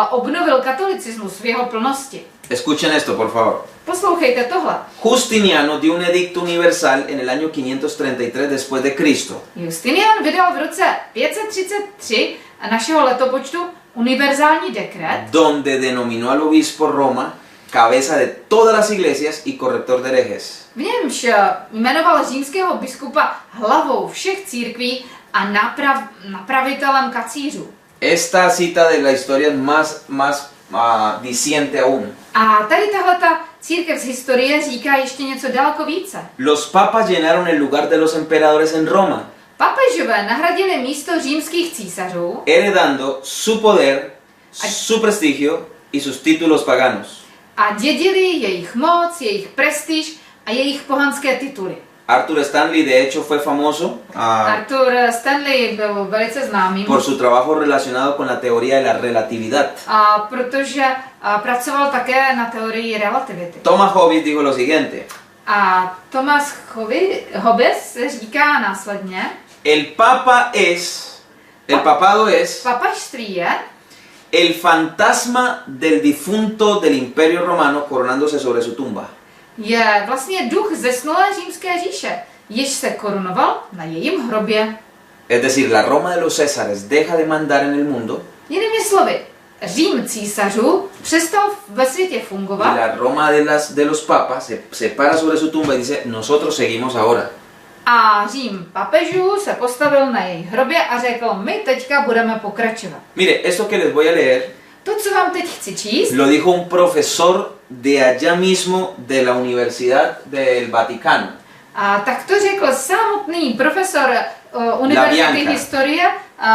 [SPEAKER 1] obnovil katolicismus v jeho plnosti.
[SPEAKER 2] Escuchen esto, por favor.
[SPEAKER 1] Poslouchejte tohle.
[SPEAKER 2] Justiniano dio un edicto universal en el año 533 después de Cristo,
[SPEAKER 1] Justinian vydal v roce 533 našeho letopočtu univerzální dekret,
[SPEAKER 2] donde denominó al obispo Roma cabeza de todas las iglesias y corrector de herejes.
[SPEAKER 1] v němž jmenoval římského biskupa hlavou všech církví a napravitelem kacířů.
[SPEAKER 2] Esta cita de la historia es más diciente aún.
[SPEAKER 1] A tady tahleta církev z historie říká ještě něco daleko více.
[SPEAKER 2] Los papas llenaron el lugar de los emperadores en Roma,
[SPEAKER 1] Papežové nahradili místo římských císařů
[SPEAKER 2] heredando su poder, su prestigio y sus títulos paganos.
[SPEAKER 1] a dědili jejich moc, jejich prestiž a jejich pohanské tituly.
[SPEAKER 2] Arthur Stanley, de hecho, fue famoso
[SPEAKER 1] Arthur Stanley byl velice známý,
[SPEAKER 2] por su trabajo relacionado con la teoría de la relatividad.
[SPEAKER 1] protože pracoval také na teorii relativity.
[SPEAKER 2] Thomas Hobbes dijo lo siguiente:
[SPEAKER 1] A Thomas Hobbes říká následně,
[SPEAKER 2] el papado es
[SPEAKER 1] papažství je
[SPEAKER 2] el fantasma del difunto del Imperio Romano coronándose sobre su tumba.
[SPEAKER 1] je vlastně duch zesnulé římské říše, jež se korunoval na jejím hrobě.
[SPEAKER 2] Es decir, la Roma de los Césares deja de mandar en el mundo
[SPEAKER 1] Jinými slovy, Řím císařů přestal ve světě
[SPEAKER 2] y
[SPEAKER 1] fungovat
[SPEAKER 2] la Roma de los papas se para sobre su tumba y dice, nosotros seguimos ahora.
[SPEAKER 1] a Řím papežů se postavil na jejich hrobě a řekl, my teďka budeme pokračovat.
[SPEAKER 2] Mire, esto que les voy a leer
[SPEAKER 1] To, co vám teď chci číst,
[SPEAKER 2] lo dijo un profesor de allá mismo de la Universidad del Vaticano.
[SPEAKER 1] a tak to řekl samotný profesor univerzity
[SPEAKER 2] Labianca.
[SPEAKER 1] historie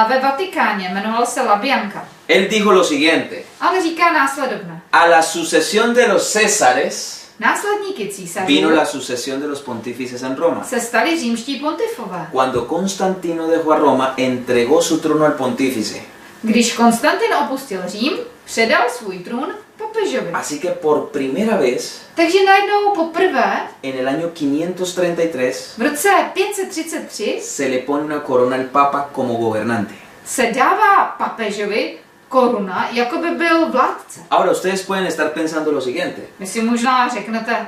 [SPEAKER 1] ve Vatikáně, jmenoval se Labianca.
[SPEAKER 2] Él dijo lo siguiente:
[SPEAKER 1] Ale říká následovné.
[SPEAKER 2] a la sucesión de los Césares
[SPEAKER 1] Následníky císařů
[SPEAKER 2] vino la sucesión de los pontífices en Roma.
[SPEAKER 1] se stali římští pontifové.
[SPEAKER 2] Cuando Constantino dejó a Roma, entregó su trono al pontífice.
[SPEAKER 1] Když Konstantin opustil Řím, předal svůj trůn papežovi.
[SPEAKER 2] Así que por primera vez,
[SPEAKER 1] Takže najednou poprvé
[SPEAKER 2] en el año 533,
[SPEAKER 1] v roce 533
[SPEAKER 2] se le pone una corona al Papa como gobernante.
[SPEAKER 1] se dává papežovi koruna, jako by byl vládce.
[SPEAKER 2] Ahora ustedes pueden estar pensando lo siguiente.
[SPEAKER 1] Vy si možná řeknete,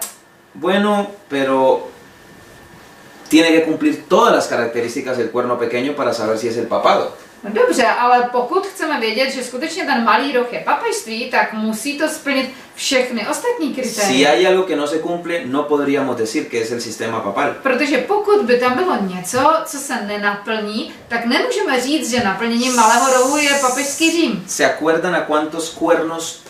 [SPEAKER 2] Bueno, pero tiene que cumplir todas las características del cuerno pequeño para saber si es el papado.
[SPEAKER 1] no dobře, ale pokud chceme vědět, že skutečně ten malý roh je papežství, tak musí to splnit všechny ostatní
[SPEAKER 2] Si
[SPEAKER 1] kritéria.
[SPEAKER 2] hay algo que no se cumple, no podríamos decir que es el sistema papal.
[SPEAKER 1] Protože pokud by tam bylo něco, co se nenaplní, tak nemůžeme říct, že naplněním malého rohu je papežský Řím.
[SPEAKER 2] ¿Se acuerdan a cuántos cuernos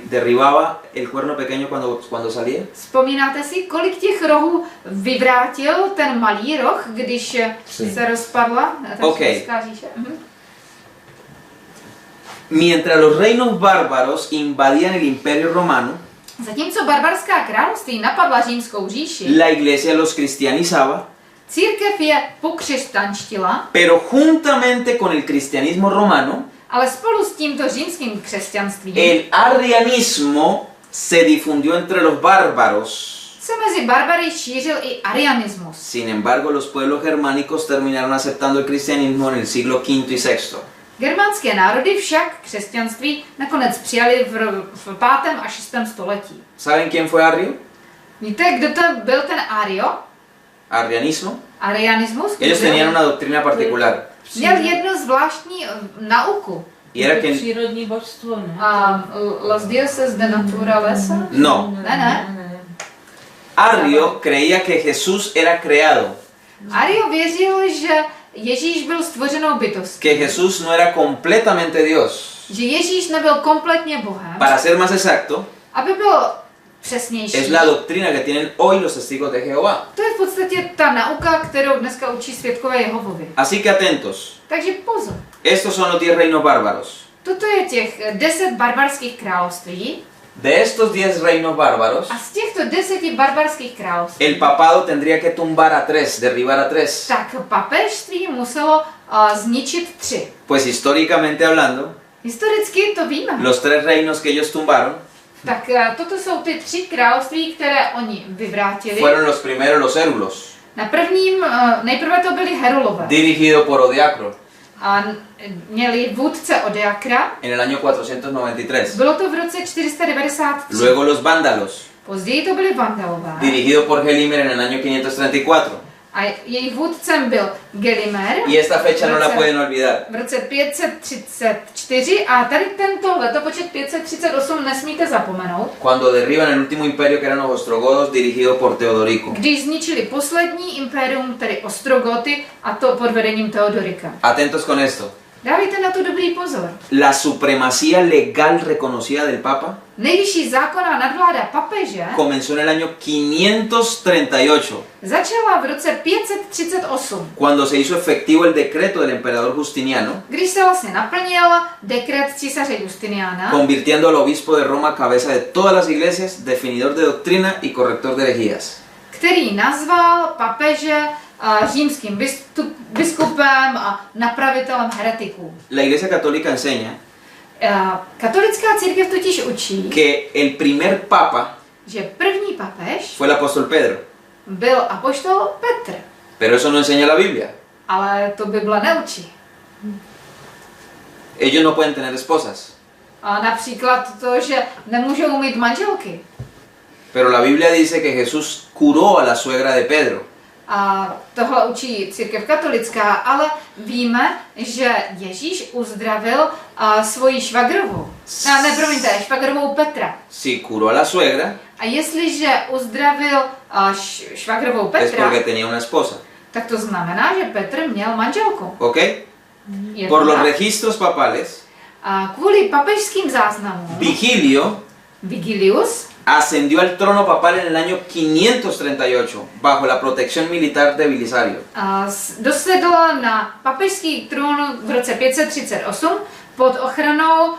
[SPEAKER 2] derribaba el cuerno pequeño cuando salía?
[SPEAKER 1] Vzpomínáte si, kolik těch rohů vyvrátil ten malý roh, když se rozpadla?
[SPEAKER 2] Ok.
[SPEAKER 1] Říše.
[SPEAKER 2] Mientras los reinos bárbaros invadían el imperio romano,
[SPEAKER 1] Zatímco barbarská království napadla římskou říši,
[SPEAKER 2] la iglesia los cristianizaba,
[SPEAKER 1] církev je pokřesťanštila,
[SPEAKER 2] pero juntamente con el cristianismo romano,
[SPEAKER 1] ale spolu s tímto římským křesťanstvím
[SPEAKER 2] el arrianismo se difundió entre los bárbaros.
[SPEAKER 1] se mezi barbary šířil i arianismus.
[SPEAKER 2] Sin embargo, los pueblos germánicos terminaron aceptando el cristianismo en el siglo V y VI.
[SPEAKER 1] Germánské národy však křesťanství nakonec přijali v 5. a 6. století.
[SPEAKER 2] ¿Saben quién fue Arrio?
[SPEAKER 1] Víte, kdo to byl ten Ario?
[SPEAKER 2] Arrianismo.
[SPEAKER 1] Arianismus?
[SPEAKER 2] Ellos tenían una doctrina particular.
[SPEAKER 1] Měl jednu zvláštní nauku.
[SPEAKER 2] Y era que
[SPEAKER 4] Přírodní božstvo, ne?
[SPEAKER 1] Los dioses de naturaleza?
[SPEAKER 2] no,
[SPEAKER 1] Ne.
[SPEAKER 2] Arrio creía que Jesús era creado,
[SPEAKER 1] Ario věřil, že Ježíš byl stvořenou bytostí.
[SPEAKER 2] que Jesús no era completamente Dios.
[SPEAKER 1] Že Ježíš nebyl kompletně Bohem.
[SPEAKER 2] Para ser más exacto,
[SPEAKER 1] Aby byl přesnější.
[SPEAKER 2] es la doctrina que tienen hoy los testigos de Jehová.
[SPEAKER 1] To je v podstatě ta nauka, kterou dneska učí svědkové Jehovovi.
[SPEAKER 2] Así que atentos,
[SPEAKER 1] Takže pozor.
[SPEAKER 2] estos son los 10 reinos bárbaros.
[SPEAKER 1] Toto je těch 10 barbarských království.
[SPEAKER 2] De estos 10 reinos bárbaros,
[SPEAKER 1] A z těchto 10 barbarských království,
[SPEAKER 2] el papado tendría que tumbar a 3, derribar a 3.
[SPEAKER 1] tak papežství muselo zničit 3.
[SPEAKER 2] Pues históricamente hablando,
[SPEAKER 1] Historicky to víme.
[SPEAKER 2] los 3 reinos que ellos tumbaron
[SPEAKER 1] Tak toto jsou ty 3 království, které oni vyvrátili.
[SPEAKER 2] fueron los primeros, los Hérulos,
[SPEAKER 1] Na prvním, nejprve to byli Herulové.
[SPEAKER 2] dirigido por Odiacro,
[SPEAKER 1] A měli vůdce Odeakra.
[SPEAKER 2] en el año 493.
[SPEAKER 1] Bylo to v roce 493.
[SPEAKER 2] Luego los Vándalos,
[SPEAKER 1] Později to byli Vandalové.
[SPEAKER 2] dirigido por Gelimer en el año 534.
[SPEAKER 1] A jejich vůdcem byl Gelimer
[SPEAKER 2] Y esta fecha no la pueden olvidar.
[SPEAKER 1] v roce 534 a tady tento letopočet 538 nesmíte zapomenout,
[SPEAKER 2] Cuando derriban el último imperio que eran los ostrogodos, dirigido por Teodorico.
[SPEAKER 1] když zničili poslední impérium, tedy Ostrogoty, a to pod vedením Teodorika.
[SPEAKER 2] Atentos con esto.
[SPEAKER 1] Dávejte na to dobrý pozor.
[SPEAKER 2] La supremacía legal reconocida del Papa
[SPEAKER 1] Nejvyšší zákonná nadvláda papeže
[SPEAKER 2] comenzó en el año 538,
[SPEAKER 1] začala v roce 538,
[SPEAKER 2] cuando se hizo efectivo el decreto del emperador Justiniano,
[SPEAKER 1] když se vlastně naplnil dekret císaře Justiniana,
[SPEAKER 2] convirtiendo al obispo de Roma cabeza de todas las iglesias, definidor de doctrina y corrector de herejías.
[SPEAKER 1] který nazval papeže římským biskupem a napravitelem heretiků.
[SPEAKER 2] La Iglesia Católica enseña
[SPEAKER 1] Katolická církev totiž učí,
[SPEAKER 2] que el primer papa
[SPEAKER 1] že první papež
[SPEAKER 2] fue el apóstol Pedro,
[SPEAKER 1] byl apoštol Petr,
[SPEAKER 2] pero eso no enseña la Biblia.
[SPEAKER 1] ale to Bible neučí.
[SPEAKER 2] Ellos no pueden tener esposas,
[SPEAKER 1] A například to, že nemůžou mít manželky.
[SPEAKER 2] pero la Biblia dice que Jesús curó a la suegra de Pedro.
[SPEAKER 1] A tohle učí církev katolická, ale víme, že Ježíš uzdravil svoji švagrovou. Promiňte, švagrovou Petra.
[SPEAKER 2] Si curó a la suegra,
[SPEAKER 1] A jestliže uzdravil švagrovou
[SPEAKER 2] es
[SPEAKER 1] Petra,
[SPEAKER 2] porque tenía una esposa.
[SPEAKER 1] tak to znamená, že Petr měl manželku.
[SPEAKER 2] ¿Ok?
[SPEAKER 1] Je
[SPEAKER 2] Por
[SPEAKER 1] to
[SPEAKER 2] los
[SPEAKER 1] tak?
[SPEAKER 2] registros papales,
[SPEAKER 1] A kvůli papežským záznamům
[SPEAKER 2] Vigilio
[SPEAKER 1] Vigilius
[SPEAKER 2] ascendió al trono papal en el año 538, bajo la protección militar de Belisario.
[SPEAKER 1] dosedl na papežský trůn v roce 538 pod ochranou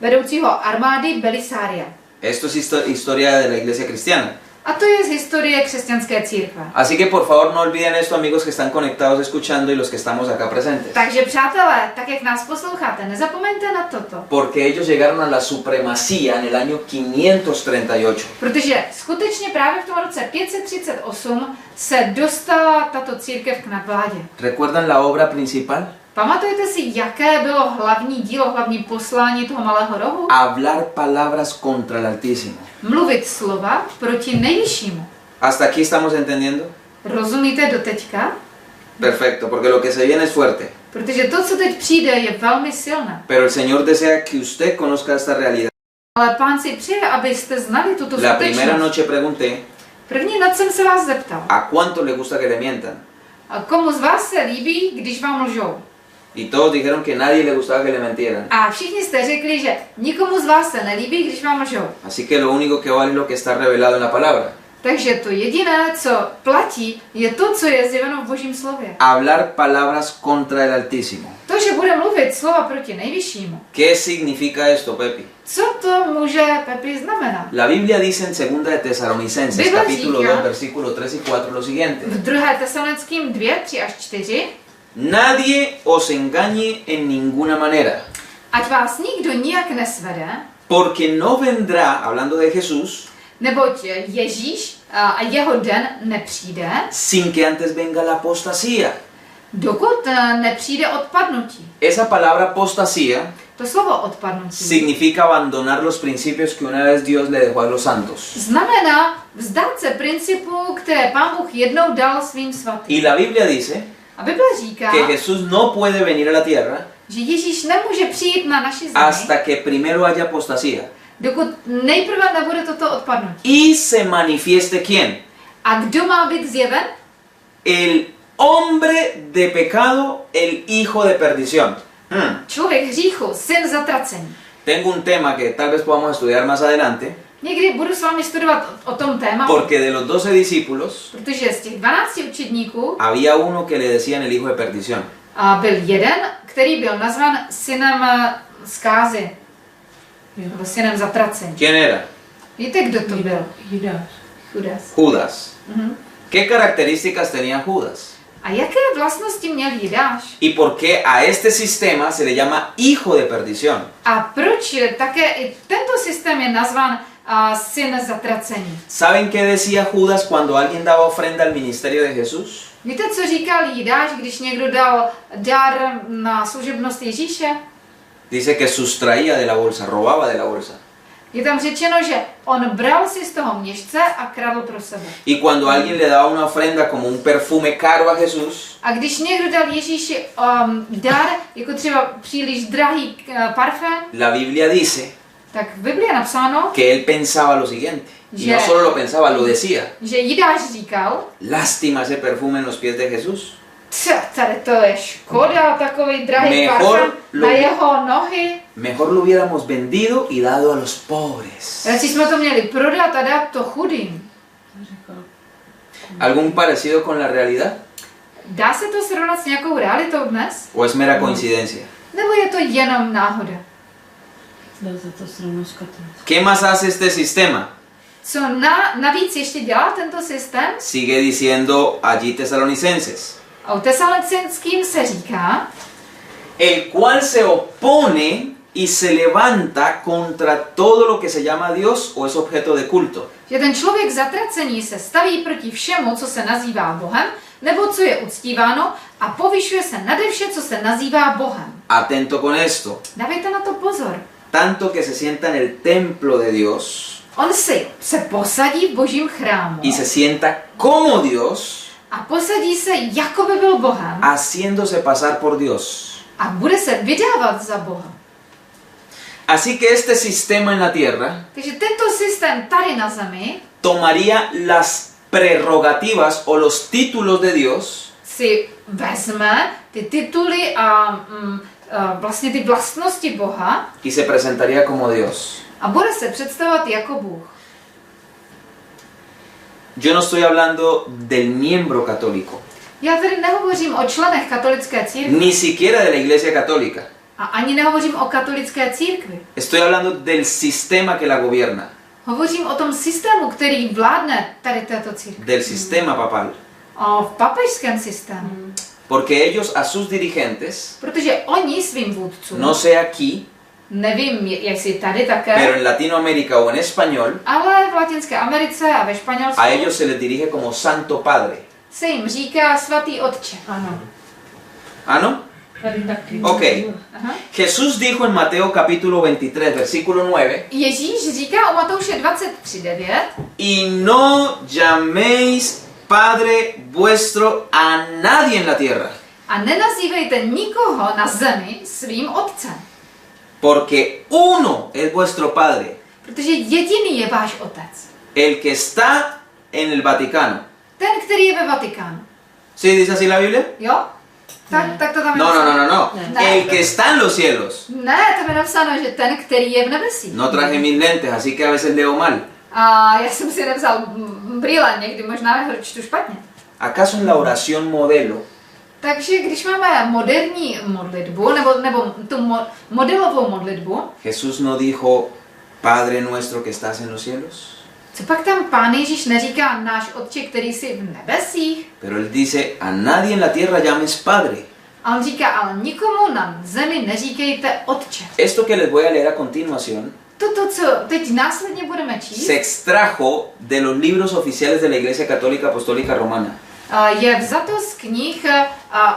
[SPEAKER 1] vedoucího armády Belisaria.
[SPEAKER 2] Esto es historia de la iglesia cristiana.
[SPEAKER 1] A to je z historie křesťanské církve.
[SPEAKER 2] Así que por favor no olviden esto, amigos que están conectados escuchando y los que estamos acá presentes.
[SPEAKER 1] Takže přátelé, tak jak nás posloucháte, nezapomeňte na toto.
[SPEAKER 2] Porque ellos llegaron a la supremacía en el año 538.
[SPEAKER 1] Protože skutečně právě v tom roce 538 se dostala tato církev k nadvládě.
[SPEAKER 2] ¿Recuerdan la obra principal?
[SPEAKER 1] Pamatujete si, jaké bylo hlavní dílo, hlavní poslání toho malého rohu?
[SPEAKER 2] Hablar palabras contra el Altísimo.
[SPEAKER 1] Mluvit slova proti nejvyššímu.
[SPEAKER 2] ¿Hasta aquí estamos entendiendo?
[SPEAKER 1] Rozumíte do teďka?
[SPEAKER 2] Perfecto, porque lo que se viene es fuerte.
[SPEAKER 1] Protože to, co teď přijde, je velmi silné.
[SPEAKER 2] Pero el Señor desea que usted conozca esta realidad.
[SPEAKER 1] Ale Pán si přeje, abyste znali tuto
[SPEAKER 2] La primera
[SPEAKER 1] skutečnost.
[SPEAKER 2] noche pregunté,
[SPEAKER 1] První noc jsem se vás zeptal,
[SPEAKER 2] ¿a cuánto le gusta que le mientan?
[SPEAKER 1] a komu z vás se líbí, když vám lžou?
[SPEAKER 2] Y todos dijeron que nadie le gustaba que le mentieran.
[SPEAKER 1] A všichni jste řekli, že nikomu z vás se nelíbí, když vám lžou.
[SPEAKER 2] Así que lo único que vale es lo que está revelado en la palabra.
[SPEAKER 1] Takže to jediné, co platí, je to, co je zjeveno v Božím slově.
[SPEAKER 2] Hablar palabras contra el Altísimo.
[SPEAKER 1] To, že bude mluvit slova proti nejvyššímu.
[SPEAKER 2] ¿Qué significa esto, Pepi?
[SPEAKER 1] Co to může, Pepi, znamenat?
[SPEAKER 2] La Biblia dice en 2 de Tesalonicenses,
[SPEAKER 1] Biblia
[SPEAKER 2] capítulo
[SPEAKER 1] říká-
[SPEAKER 2] 2, versículo 3 y 4, lo siguiente.
[SPEAKER 1] V 2. Tesalonickým 2, 3 až 4.
[SPEAKER 2] Nadie os engañe en ninguna manera,
[SPEAKER 1] Ať vás nikdo nijak nesvede,
[SPEAKER 2] porque no vendrá, hablando de Jesús,
[SPEAKER 1] neboť Ježíš a jeho den nepřijde,
[SPEAKER 2] sin que antes venga la apostasía.
[SPEAKER 1] dokud nepřijde odpadnutí.
[SPEAKER 2] Esa palabra apostasía
[SPEAKER 1] To slovo odpadnutí
[SPEAKER 2] significa abandonar los principios que una vez Dios le dejó a los santos.
[SPEAKER 1] znamená vzdát se principů, které Pán Bůh jednou dal svým svatým.
[SPEAKER 2] Y la Biblia dice
[SPEAKER 1] A Bible říká,
[SPEAKER 2] que Jesús no puede venir a la tierra
[SPEAKER 1] že Ježíš nemůže přijít na naši zemi,
[SPEAKER 2] hasta que primero haya apostasía
[SPEAKER 1] dokud nejprve nebude toto odpadnutí.
[SPEAKER 2] y se manifieste quién?
[SPEAKER 1] A kdo má být zjeven?
[SPEAKER 2] El hombre de pecado, el hijo de perdición.
[SPEAKER 1] Člověk hříchu, syn zatracení.
[SPEAKER 2] Tengo un tema que tal vez podamos estudiar más adelante,
[SPEAKER 1] Někdy budu s vámi studovat o tom tématu,
[SPEAKER 2] porque de los 12 discípulos
[SPEAKER 1] protože z těch 12 učedníků
[SPEAKER 2] había uno que le decían el hijo de perdición.
[SPEAKER 1] byl jeden, který byl nazvan synem zkázy, nebo synem zatracení.
[SPEAKER 2] ¿Quién era?
[SPEAKER 1] Víte, kdo to byl?
[SPEAKER 4] Judáš.
[SPEAKER 1] Judas.
[SPEAKER 2] Judas.
[SPEAKER 1] Mhm.
[SPEAKER 2] ¿Qué características tenía Judas?
[SPEAKER 1] A jaké vlastnosti měl Judáš?
[SPEAKER 2] ¿Y por qué a este sistema se le llama hijo de perdición?
[SPEAKER 1] A proč také i tento systém je nazván syn zatracení?
[SPEAKER 2] ¿Saben qué decía Judas cuando alguien daba ofrenda al ministerio de Jesús?
[SPEAKER 1] Víte, co říkal Judáš, když někdo dal dar na služebnost Ježíše?
[SPEAKER 2] Dice que sustraía de la bolsa, robaba de la bolsa.
[SPEAKER 1] Je tam řečeno, že on bral si z toho měšce a kradl pro sebe.
[SPEAKER 2] Y cuando alguien le daba una ofrenda como un perfume caro a Jesús,
[SPEAKER 1] A když někdo dal Ježíši dar, jako třeba příliš drahý parfém,
[SPEAKER 2] la Biblia dice
[SPEAKER 1] tak v Biblii je napsáno,
[SPEAKER 2] que él pensaba lo siguiente. Y no
[SPEAKER 1] Yeah.
[SPEAKER 2] solo lo pensaba, lo decía.
[SPEAKER 1] že Judáš říkal,
[SPEAKER 2] Lástima ese perfume en los pies de Jesús.
[SPEAKER 1] tady to je škoda, takový drahý
[SPEAKER 2] Mejor
[SPEAKER 1] parfém
[SPEAKER 2] lo-
[SPEAKER 1] na jeho nohy.
[SPEAKER 2] Mejor lo hubiéramos vendido y dado a los pobres.
[SPEAKER 1] Radši jsme to měli prodat a dát to chudým.
[SPEAKER 2] ¿Algún parecido con la realidad?
[SPEAKER 1] Dá se to srovnat s nějakou realitou dnes?
[SPEAKER 2] ¿O es mera coincidencia?
[SPEAKER 1] Nebo je to jenom náhoda?
[SPEAKER 4] Dá se to srovnat s katolickým.
[SPEAKER 2] ¿Qué más hace este sistema?
[SPEAKER 1] Co navíc ještě dělá tento systém?
[SPEAKER 2] Sigue diciendo allí Tesalonicenses.
[SPEAKER 1] A u Tesalonickým se říká,
[SPEAKER 2] El cual se opone y se levanta contra todo lo que se llama Dios o es objeto de culto.
[SPEAKER 1] že ten člověk zatracení se staví proti všemu, co se nazývá Bohem, nebo co je uctíváno a povyšuje se nade vše, co se nazývá Bohem.
[SPEAKER 2] Atento con esto.
[SPEAKER 1] Dávejte na to pozor.
[SPEAKER 2] Tanto que se sienta en el templo de Dios
[SPEAKER 1] On se posadí v božím chrámu
[SPEAKER 2] y se sienta como Dios,
[SPEAKER 1] a posadí se, jako by byl Bohem
[SPEAKER 2] haciéndose pasar por Dios.
[SPEAKER 1] a bude se vydávat za Boha.
[SPEAKER 2] Así que este sistema en la tierra
[SPEAKER 1] Takže tento systém tady na zemi
[SPEAKER 2] tomaría las prerrogativas o los títulos de Dios
[SPEAKER 1] si vezme ty tituly a vlastně ty vlastnosti Boha
[SPEAKER 2] y se presentaría como Dios.
[SPEAKER 1] a bude se představovat jako Bůh.
[SPEAKER 2] Yo no estoy hablando del miembro católico,
[SPEAKER 1] Já tady nehovořím o členech katolické církve
[SPEAKER 2] ni siquiera de la Iglesia Católica.
[SPEAKER 1] a ani nehovořím o katolické církvi.
[SPEAKER 2] Estoy hablando del sistema que la gobierna.
[SPEAKER 1] Hovořím o tom systému, který vládne tady této církvi.
[SPEAKER 2] del sistema papal.
[SPEAKER 1] O papežském systému.
[SPEAKER 2] Porque ellos a sus dirigentes,
[SPEAKER 1] Protože oni svým vůdcům,
[SPEAKER 2] no sé aquí,
[SPEAKER 1] nevím, jestli tady také,
[SPEAKER 2] pero en Latinoamérica o en español,
[SPEAKER 1] ale v Latinské Americe a ve Španělsku
[SPEAKER 2] a ellos se les dirige como Santo Padre.
[SPEAKER 1] se jim říká svatý otče.
[SPEAKER 4] Ano.
[SPEAKER 2] ¿Ah, no?
[SPEAKER 4] Tady taky.
[SPEAKER 2] Ok.
[SPEAKER 1] Aha.
[SPEAKER 2] Jesús dijo en Mateo capítulo 23, versículo 9,
[SPEAKER 1] Ježíš říká o Matouše 23:9,
[SPEAKER 2] y no llaméis Padre vuestro a nadie en la tierra,
[SPEAKER 1] a nenazývejte nikoho na zemi svým otcem,
[SPEAKER 2] porque uno es vuestro Padre,
[SPEAKER 1] protože jediný je váš otec.
[SPEAKER 2] el que está en el Vaticano.
[SPEAKER 1] Ten, který je ve Vatikánu.
[SPEAKER 2] ¿Sí dice así la Biblia?
[SPEAKER 1] Jo? Tak to tam je
[SPEAKER 2] No, no, no, no, no.
[SPEAKER 1] Ne.
[SPEAKER 2] El que está en los cielos.
[SPEAKER 1] Ne, tam je napsáno, že ten, který je v nebesích.
[SPEAKER 2] No traje mis lentes, así que a veces leo mal.
[SPEAKER 1] A já jsem si nevzal brýle, někdy možná čtu špatně.
[SPEAKER 2] ¿Acaso en la oración modelo
[SPEAKER 1] Takže když máme moderní modlitbu, nebo tu modelovou modlitbu,
[SPEAKER 2] Jesús no dijo Padre nuestro que estás en los cielos?
[SPEAKER 1] co pak tam Pán Ježíš neříká náš Otče, který jsi v nebesích?
[SPEAKER 2] Pero él dice a nadie en la tierra llames Padre.
[SPEAKER 1] A on říká, ale nikomu na zemi neříkejte Otče.
[SPEAKER 2] Esto que les voy a leer a continuación
[SPEAKER 1] Toto, co teď následně budeme číst,
[SPEAKER 2] se extrajo de los libros oficiales de la Iglesia Católica Apostólica Romana.
[SPEAKER 1] je vzato z knih,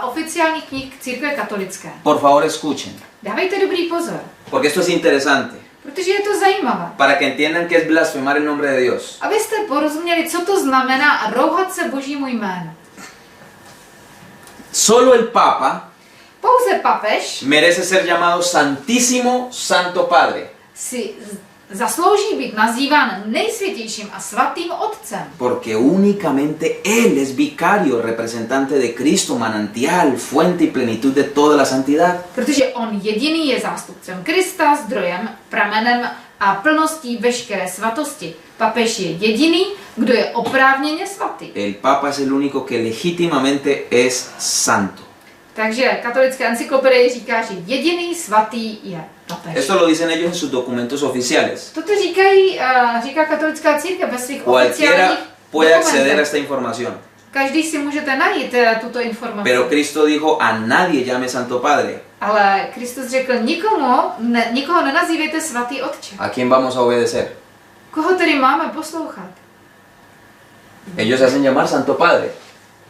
[SPEAKER 1] oficiálních knih církve katolické.
[SPEAKER 2] Por favor, escuchen,
[SPEAKER 1] Dávejte dobrý pozor,
[SPEAKER 2] porque esto es interesante,
[SPEAKER 1] protože je to zajímavé.
[SPEAKER 2] para que entiendan qué es blasfemar el nombre de Dios.
[SPEAKER 1] Abyste porozuměli, co to znamená rouhat se Božímu jménu.
[SPEAKER 2] Solo el Papa
[SPEAKER 1] Pouze papež
[SPEAKER 2] merece ser llamado Santísimo Santo Padre,
[SPEAKER 1] si zaslouží být nazýván nejsvětějším a svatým otcem.
[SPEAKER 2] porque únicamente Él es vicario, representante de Cristo, manantial, fuente y plenitud de toda la santidad.
[SPEAKER 1] Protože on jediný je zástupcem Krista, zdrojem, pramenem a plností veškeré svatosti. Papež je jediný, kdo je oprávněně svatý.
[SPEAKER 2] El Papa es el único que legítimamente es santo.
[SPEAKER 1] Takže katolická encyklopedie říká, že jediný svatý je papež.
[SPEAKER 2] Esto lo dicen ellos en sus documentos oficiales.
[SPEAKER 1] Toto říká katolická církev ve svých
[SPEAKER 2] Cualquiera
[SPEAKER 1] oficiálních
[SPEAKER 2] puede acceder a
[SPEAKER 1] dokumentech.
[SPEAKER 2] esta información.
[SPEAKER 1] Každý si můžete najít tuto informaci.
[SPEAKER 2] Pero Cristo dijo, a nadie llame Santo Padre.
[SPEAKER 1] Ale Kristus řekl, nikoho nenazývejte svatý otče.
[SPEAKER 2] ¿A quién vamos a obedecer?
[SPEAKER 1] Koho tedy máme poslouchat?
[SPEAKER 2] Ellos hacen llamar Santo Padre.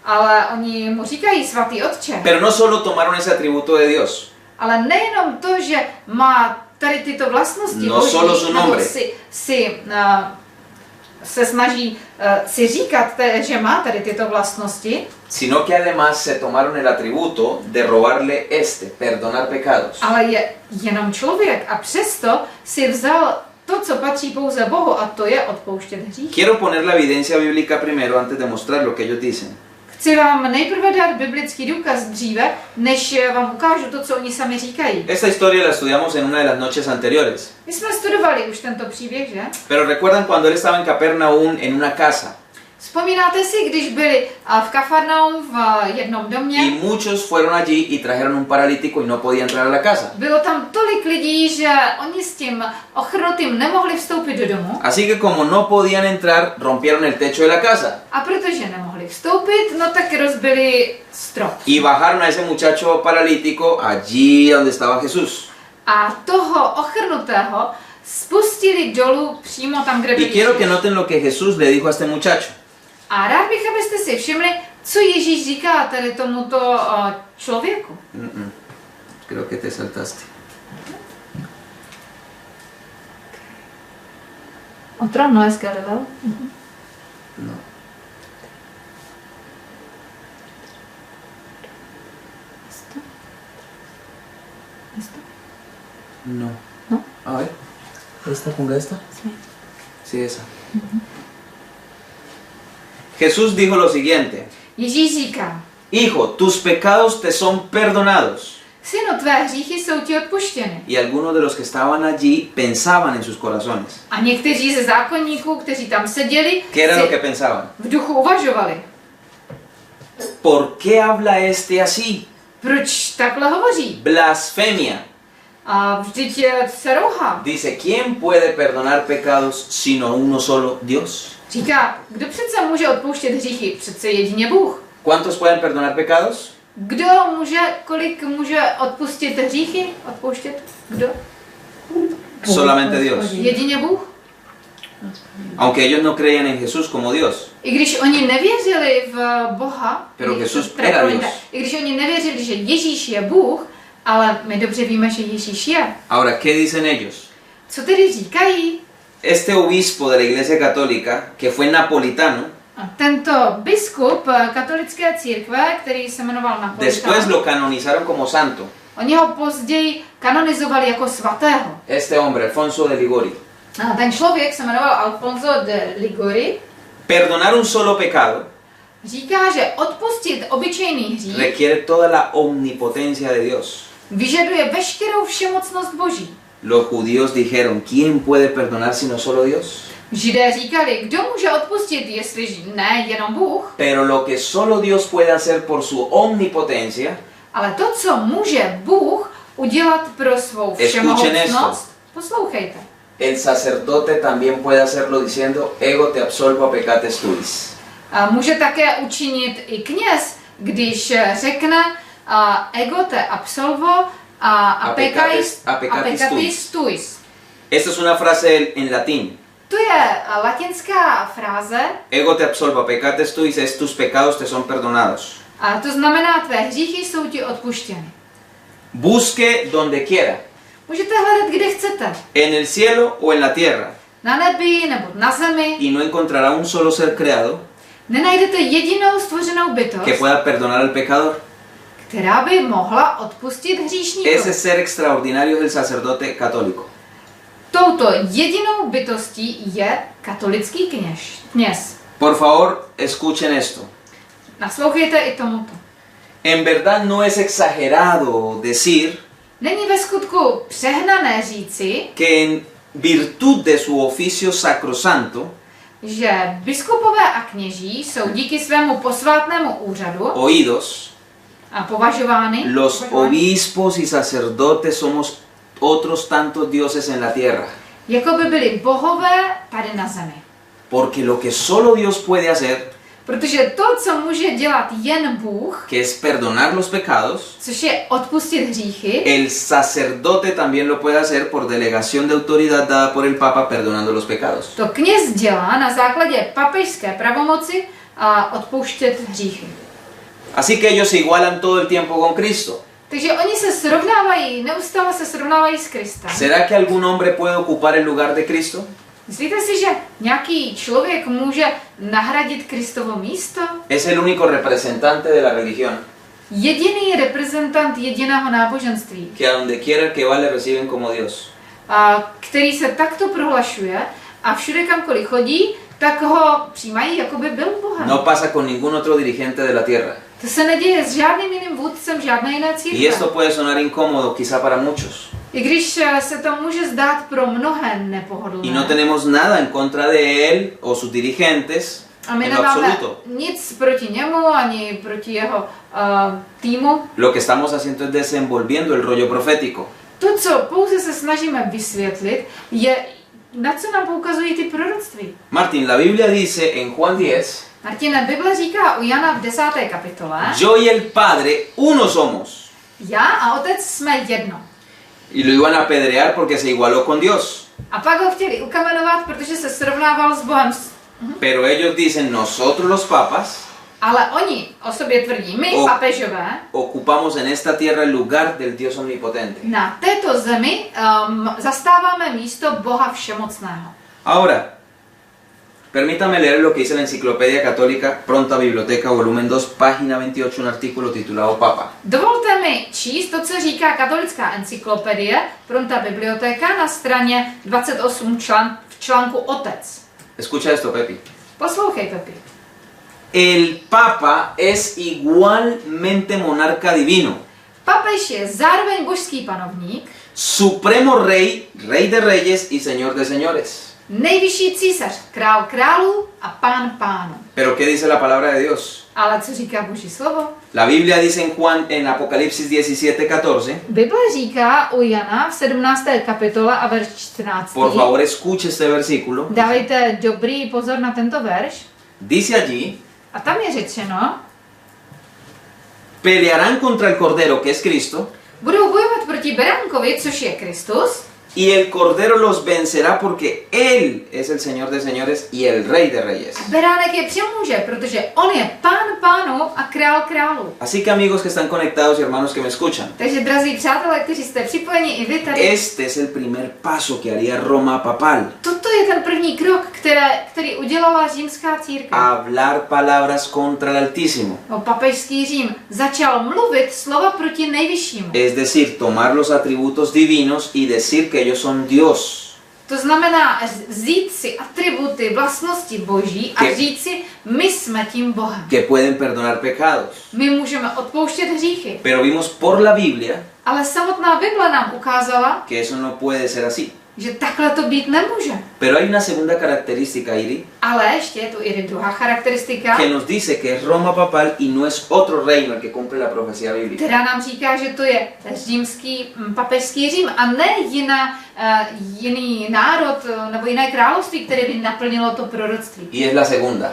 [SPEAKER 1] Ale oni mu říkají svatý otče.
[SPEAKER 2] Pero no solo tomaron ese atributo de Dios,
[SPEAKER 1] Ale nejenom to, že má tady tyto vlastnosti
[SPEAKER 2] No
[SPEAKER 1] Boží,
[SPEAKER 2] solo su nombre.
[SPEAKER 1] se snaží si říkat, že má tady tyto vlastnosti,
[SPEAKER 2] sino que además se tomaron el atributo de robarle perdonar pecados.
[SPEAKER 1] ale je jenom člověk a přesto si vzal to, co patří pouze Bohu, a to je odpouštět hřích.
[SPEAKER 2] Quiero poner la evidencia bíblica primero antes de mostrar lo que ellos dicen.
[SPEAKER 1] Chci vám nejprve dát biblický důkaz dříve, než vám ukážu to, co oni sami říkají.
[SPEAKER 2] Esta historia la estudiamos en una de las noches anteriores.
[SPEAKER 1] My jsme studovali už tento příběh, že?
[SPEAKER 2] Pero recuerdan cuando él estaba en Capernaum en una casa
[SPEAKER 1] Vzpomínáte si, když byli v Kafarnaum v jednom domě?
[SPEAKER 2] y muchos fueron allí y trajeron un paralítico y no podía entrar a la casa.
[SPEAKER 1] Bylo tam tolik lidí, že oni s tím ochrnutým nemohli vstoupit do domu.
[SPEAKER 2] Así que como no podían entrar, rompieron el techo de la casa
[SPEAKER 1] A protože nemohli vstoupit, no tak rozbili strop.
[SPEAKER 2] y bajaron a ese muchacho paralítico allí donde estaba Jesús.
[SPEAKER 1] A toho ochrnutého spustili dolů přímo tam, kde byl
[SPEAKER 2] Y quiero que
[SPEAKER 1] Ježíš.
[SPEAKER 2] noten lo que Jesús le dijo a este muchacho.
[SPEAKER 1] A rád bych, abyste si všimli, co Ježíš říká tady tomuto člověku.
[SPEAKER 2] Creo que te saltaste.
[SPEAKER 1] Otro no es Galileo.
[SPEAKER 2] No. No.
[SPEAKER 1] ¿No?
[SPEAKER 2] A ver. ¿Esta? Ponga esta.
[SPEAKER 1] Sí.
[SPEAKER 2] Sí, esa. Jesús dijo lo siguiente:
[SPEAKER 1] Ježíš říká,
[SPEAKER 2] Hijo, tus pecados te son perdonados.
[SPEAKER 1] synu, tvé hříchy jsou ti odpuštěny.
[SPEAKER 2] Y algunos de los que estaban allí pensaban en sus corazones.
[SPEAKER 1] A někteří ze zákonníků, kteří tam seděli,
[SPEAKER 2] ¿Qué era lo
[SPEAKER 1] si
[SPEAKER 2] que pensaban?
[SPEAKER 1] v duchu uvažovali.
[SPEAKER 2] ¿Por qué habla este así?
[SPEAKER 1] Proč takhle hovoří?
[SPEAKER 2] Blasfemia.
[SPEAKER 1] A vždyť se rouhá.
[SPEAKER 2] Dice, ¿quién puede perdonar pecados sino uno solo, Dios?
[SPEAKER 1] Říká, kdo přece může odpouštět hříchy? Přece jedině Bůh.
[SPEAKER 2] ¿Cuántos pueden perdonar pecados?
[SPEAKER 1] Kdo může, kolik může odpustit hříchy? Odpouštět? Kdo?
[SPEAKER 2] Solamente Dios.
[SPEAKER 1] Jedině Bůh.
[SPEAKER 2] Aunque ellos no creían en Jesús como Dios.
[SPEAKER 1] I když oni nevěřili v Boha,
[SPEAKER 2] Pero
[SPEAKER 1] i-
[SPEAKER 2] Jesús
[SPEAKER 1] teda,
[SPEAKER 2] era
[SPEAKER 1] promiňte,
[SPEAKER 2] Dios.
[SPEAKER 1] i když oni nevěřili, že Ježíš je Bůh, ale my dobře víme, že Ježíš je.
[SPEAKER 2] Ahora, ¿qué dicen ellos?
[SPEAKER 1] Co tedy říkají?
[SPEAKER 2] Este obispo de la Iglesia Católica, que fue napolitano,
[SPEAKER 1] A tento biskup katolické církve, který se jmenoval
[SPEAKER 2] después
[SPEAKER 1] Napolitán,
[SPEAKER 2] lo canonizaron como santo.
[SPEAKER 1] oni ho později kanonizovali jako svatého.
[SPEAKER 2] Este hombre, Alfonso de Ligori.
[SPEAKER 1] A ten člověk se jmenoval Alfonso de Ligori.
[SPEAKER 2] Perdonar un solo pecado
[SPEAKER 1] Říká, že odpustit obyčejný hřích
[SPEAKER 2] requiere toda la omnipotencia de Dios.
[SPEAKER 1] vyžaduje veškerou všemocnost Boží.
[SPEAKER 2] Los judíos dijeron, ¿quién puede perdonar sino solo Dios?
[SPEAKER 1] Židé říkali, kdo může odpustit, jestli ne jenom Bůh,
[SPEAKER 2] Pero lo que solo Dios puede hacer por su omnipotencia,
[SPEAKER 1] ale to, co může Bůh udělat pro svou
[SPEAKER 2] Escuchen
[SPEAKER 1] všemohoucnost, poslouchejte.
[SPEAKER 2] el sacerdote también puede hacerlo diciendo, ego te absolvo a peccates tuis.
[SPEAKER 1] A může také učinit i kněz, když řekne ego te absolvo a peccatis tuis.
[SPEAKER 2] Esta es una frase en latín.
[SPEAKER 1] To je latinská fráze
[SPEAKER 2] Ego te absolvo a peccates tuis es tus pecados te son perdonados.
[SPEAKER 1] a to znamená, tvé hříchy jsou ti odpuštěny.
[SPEAKER 2] Busque donde quiera,
[SPEAKER 1] Můžete hledat, kde chcete.
[SPEAKER 2] en el cielo o en la tierra,
[SPEAKER 1] Na nebi nebo na zemi.
[SPEAKER 2] y no encontrará un solo ser creado
[SPEAKER 1] Nenajdete jedinou stvořenou bytost,
[SPEAKER 2] que pueda perdonar al pecador.
[SPEAKER 1] která by mohla odpustit
[SPEAKER 2] Ese
[SPEAKER 1] hříšníkovi.
[SPEAKER 2] ser extraordinario es el sacerdote católico.
[SPEAKER 1] Touto jedinou bytostí je katolický kněz.
[SPEAKER 2] Por favor, escuchen esto.
[SPEAKER 1] Naslouchejte i tomuto.
[SPEAKER 2] En verdad no es exagerado decir
[SPEAKER 1] Není ve skutku přehnané říci,
[SPEAKER 2] que en virtud de su oficio sacrosanto,
[SPEAKER 1] že biskupové a kněží jsou díky svému posvátnému úřadu
[SPEAKER 2] oídos,
[SPEAKER 1] a považovány,
[SPEAKER 2] los obispos y sacerdotes somos otros tantos dioses en la tierra.
[SPEAKER 1] jako by byli bohové tady na zemi.
[SPEAKER 2] Porque lo que solo Dios puede hacer,
[SPEAKER 1] Protože to, co může dělat jen Bůh,
[SPEAKER 2] que es perdonar los pecados,
[SPEAKER 1] což je odpustit hříchy,
[SPEAKER 2] el sacerdote también lo puede hacer por delegación de autoridad dada por el Papa perdonando los pecados.
[SPEAKER 1] to kněz dělá na základě papežské pravomoci a odpouštět hříchy.
[SPEAKER 2] Así que ellos se igualan todo el tiempo con Cristo.
[SPEAKER 1] Takže oni se srovnávají, neustále se srovnávají s Kristem.
[SPEAKER 2] ¿Será que algún hombre puede ocupar el lugar de Cristo?
[SPEAKER 1] Myslíte si, že nějaký člověk může nahradit Kristovo místo?
[SPEAKER 2] Es el único representante de la religión,
[SPEAKER 1] Jediný reprezentant jediného náboženství,
[SPEAKER 2] que a donde quiera que va le reciben como Dios.
[SPEAKER 1] který se takto prohlašuje a všude kamkoliv chodí, tak ho přijímají, jako by byl Bohem.
[SPEAKER 2] No pasa con ningún otro dirigente de la tierra.
[SPEAKER 1] To se neděje s žádným jiným vůdcem žádné jiné
[SPEAKER 2] Y
[SPEAKER 1] církve.
[SPEAKER 2] esto puede sonar incómodo quizá para muchos.
[SPEAKER 1] I když se to může zdát pro mnohé nepohodlné.
[SPEAKER 2] Y no tenemos nada en contra de él o sus dirigentes
[SPEAKER 1] A my
[SPEAKER 2] en lo
[SPEAKER 1] nemáme
[SPEAKER 2] absoluto.
[SPEAKER 1] nic proti němu, ani proti jeho týmu.
[SPEAKER 2] Lo que estamos haciendo es desenvolviendo el rollo profético.
[SPEAKER 1] To, co pouze se snažíme vysvětlit, je, na co nám poukazují ty proroctví.
[SPEAKER 2] Martín, la Biblia dice en Juan 10,
[SPEAKER 1] Martine, Bible říká u Jana v 10. kapitole,
[SPEAKER 2] yo y el Padre uno somos.
[SPEAKER 1] já a otec jsme jedno.
[SPEAKER 2] Y lo iban a apedrear porque se igualó con Dios.
[SPEAKER 1] A pak ho chtěli ukamenovat, protože se srovnával s Bohem.
[SPEAKER 2] Pero ellos dicen, nosotros los papas
[SPEAKER 1] Ale oni o sobě tvrdí, my papežové,
[SPEAKER 2] ocupamos en esta tierra el lugar del Dios omnipotente.
[SPEAKER 1] na této zemi zastáváme místo Boha všemocného.
[SPEAKER 2] Ahora, permítame leer lo que dice la Enciclopedia Católica, Pronta Biblioteca, volumen 2, página 28, un artículo titulado Papa.
[SPEAKER 1] Dovolte mi číst to, co říká katolická encyklopedie Pronta Biblioteca na straně 28 v článku Otec.
[SPEAKER 2] Escucha esto, Pepi.
[SPEAKER 1] Poslouchej, Pepi.
[SPEAKER 2] El Papa es igualmente monarca divino,
[SPEAKER 1] Papež je zároveň božský panovník,
[SPEAKER 2] supremo rey, rey de reyes y señor de señores.
[SPEAKER 1] nejvyšší císař, král králů a pán pánů.
[SPEAKER 2] Pero ¿qué dice la palabra de Dios?
[SPEAKER 1] Ale co říká Boží slovo?
[SPEAKER 2] La Biblia dice en Juan, en Apocalipsis 17:14.
[SPEAKER 1] Bible říká u Jana v 17. kapitole a verš 14.
[SPEAKER 2] Por favor, escuche este versículo.
[SPEAKER 1] Dávejte dobrý pozor na tento verš.
[SPEAKER 2] Dice allí,
[SPEAKER 1] A tam je řečeno,
[SPEAKER 2] pelearán contra el Cordero, que es Cristo,
[SPEAKER 1] budou bojovat proti beránkovi, což je Kristus,
[SPEAKER 2] y el Cordero los vencerá porque Él es el Señor de señores y el Rey de reyes.
[SPEAKER 1] beránek je přemůže, protože on je pán pánů a král králů.
[SPEAKER 2] Así que amigos que están conectados y hermanos que me escuchan,
[SPEAKER 1] Takže drazí přátelé, kteří jste připojeni i vy tady,
[SPEAKER 2] este es el primer paso que haría Roma papal.
[SPEAKER 1] toto je ten první krok, který udělala římská církev.
[SPEAKER 2] Hablar palabras contra el Altísimo.
[SPEAKER 1] Papežský Řím začal mluvit slova proti nejvyššímu.
[SPEAKER 2] Es decir, tomar los atributos divinos y decir que ellos son Dios.
[SPEAKER 1] To znamená vzít si atributy, vlastnosti Boží a říct si, my jsme tím Bohem.
[SPEAKER 2] Que pueden perdonar pecados.
[SPEAKER 1] My můžeme odpouštět hříchy.
[SPEAKER 2] Pero vimos por la Biblia
[SPEAKER 1] Ale samotná Bible nám ukázala,
[SPEAKER 2] que eso no puede ser así.
[SPEAKER 1] že takhle to být nemůže.
[SPEAKER 2] Pero hay una segunda característica, Iri,
[SPEAKER 1] Ale ještě je tu i druhá charakteristika,
[SPEAKER 2] que nos dice que es Roma papal y no es otro reino el que cumple la profecía bíblica.
[SPEAKER 1] která nám říká, že to je římský papežský Řím a ne jiný národ nebo jiné království, které by naplnilo to proroctví.
[SPEAKER 2] Y es la segunda.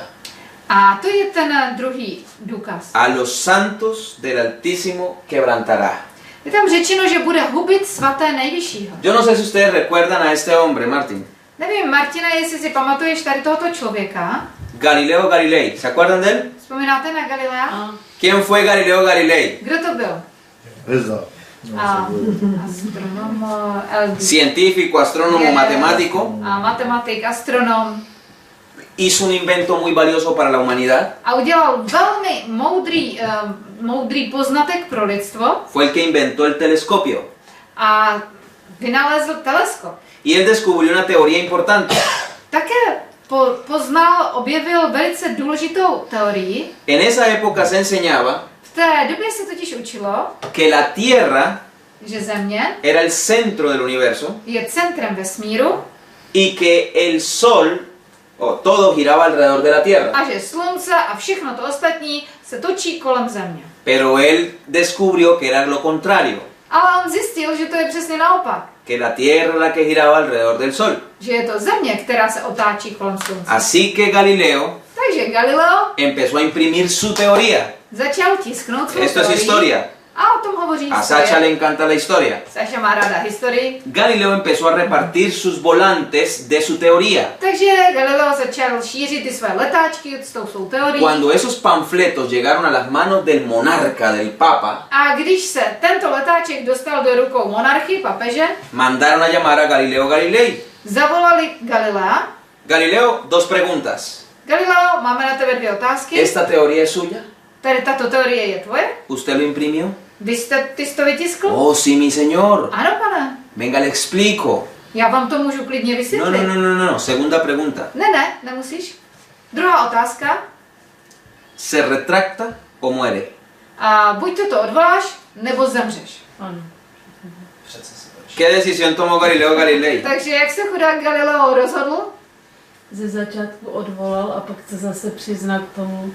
[SPEAKER 1] A to je ten druhý důkaz.
[SPEAKER 2] A los santos del Altísimo quebrantará.
[SPEAKER 1] Je tam řečeno, že bude hubit svaté nejvyššího.
[SPEAKER 2] Yo no sé si ustedes recuerdan a este hombre, Martín.
[SPEAKER 1] Nevím, Martina, jestli si pamatuješ tady tohoto člověka.
[SPEAKER 2] Galileo Galilei. ¿Se acuerdan de él?
[SPEAKER 1] Vzpomínáte na Galilea?
[SPEAKER 4] A
[SPEAKER 2] ¿Quién fue Galileo Galilei?
[SPEAKER 1] Kdo to byl?
[SPEAKER 3] Esa.
[SPEAKER 1] A, astronom,
[SPEAKER 2] Científico, astrónomo, matemático.
[SPEAKER 1] a matematik, astronom.
[SPEAKER 2] Hizo un invento muy valioso para la humanidad.
[SPEAKER 1] A udělal velmi moudrý poznatek pro lidstvo
[SPEAKER 2] Fue el que inventó el telescopio.
[SPEAKER 1] a vynalezl teleskop.
[SPEAKER 2] Y él descubrió una teoría importante.
[SPEAKER 1] Také objevil velice důležitou teorii.
[SPEAKER 2] En esa época se enseñaba
[SPEAKER 1] V té době se totiž učilo,
[SPEAKER 2] que la Tierra
[SPEAKER 1] že Země
[SPEAKER 2] era el centro del universo
[SPEAKER 1] je centrem vesmíru
[SPEAKER 2] y que el Sol, o todo giraba alrededor de la Tierra.
[SPEAKER 1] a že Slunce a všechno to ostatní se točí kolem Země.
[SPEAKER 2] Pero él descubrió que era lo contrario,
[SPEAKER 1] Ale on zjistil, že to je přesně naopak.
[SPEAKER 2] que la Tierra era la que giraba alrededor del Sol.
[SPEAKER 1] Že je to Země, která se otáčí kolem Slunce.
[SPEAKER 2] Así que Galileo
[SPEAKER 1] Takže Galileo
[SPEAKER 2] empezó a imprimir su teoría.
[SPEAKER 1] začal tisknout svou
[SPEAKER 2] Esto es
[SPEAKER 1] teorii.
[SPEAKER 2] historia.
[SPEAKER 1] A o tom hovoří
[SPEAKER 2] A Sacha le
[SPEAKER 1] historie.
[SPEAKER 2] encanta la historia.
[SPEAKER 1] Saša má ráda historii.
[SPEAKER 2] Galileo empezó a repartir sus volantes de su teoría.
[SPEAKER 1] Takže Galileo začal šířit ty své letáčky s tou svou teorií.
[SPEAKER 2] Cuando esos panfletos llegaron a las manos del monarca, del papa,
[SPEAKER 1] A když se tento letáček dostal do rukou monarchy, papeže,
[SPEAKER 2] mandaron a llamar a Galileo Galilei.
[SPEAKER 1] zavolali Galilea.
[SPEAKER 2] Galileo, dos preguntas.
[SPEAKER 1] Galileo, máme na tebe dvě otázky.
[SPEAKER 2] ¿Esta teoría es suya?
[SPEAKER 1] Tady tato teorie je tvoje?
[SPEAKER 2] ¿Usted lo imprimió?
[SPEAKER 1] Ty jsi to vytiskl?
[SPEAKER 2] Oh, sí, mi señor.
[SPEAKER 1] Ano, pane.
[SPEAKER 2] Venga, le explico.
[SPEAKER 1] Já vám to můžu klidně
[SPEAKER 2] No,
[SPEAKER 1] vysvětlit.
[SPEAKER 2] no. Segunda pregunta.
[SPEAKER 1] Ne, nemusíš. Druhá otázka.
[SPEAKER 2] ¿Se retracta o muere?
[SPEAKER 1] A buď to odvoláš, nebo zemřeš.
[SPEAKER 4] ano.
[SPEAKER 2] ¿Qué decisión tomó Galileo Galilei?
[SPEAKER 1] Takže jak se chudák Galileo rozhodl?
[SPEAKER 4] Ze začátku odvolal a pak se zase přiznal k tomu.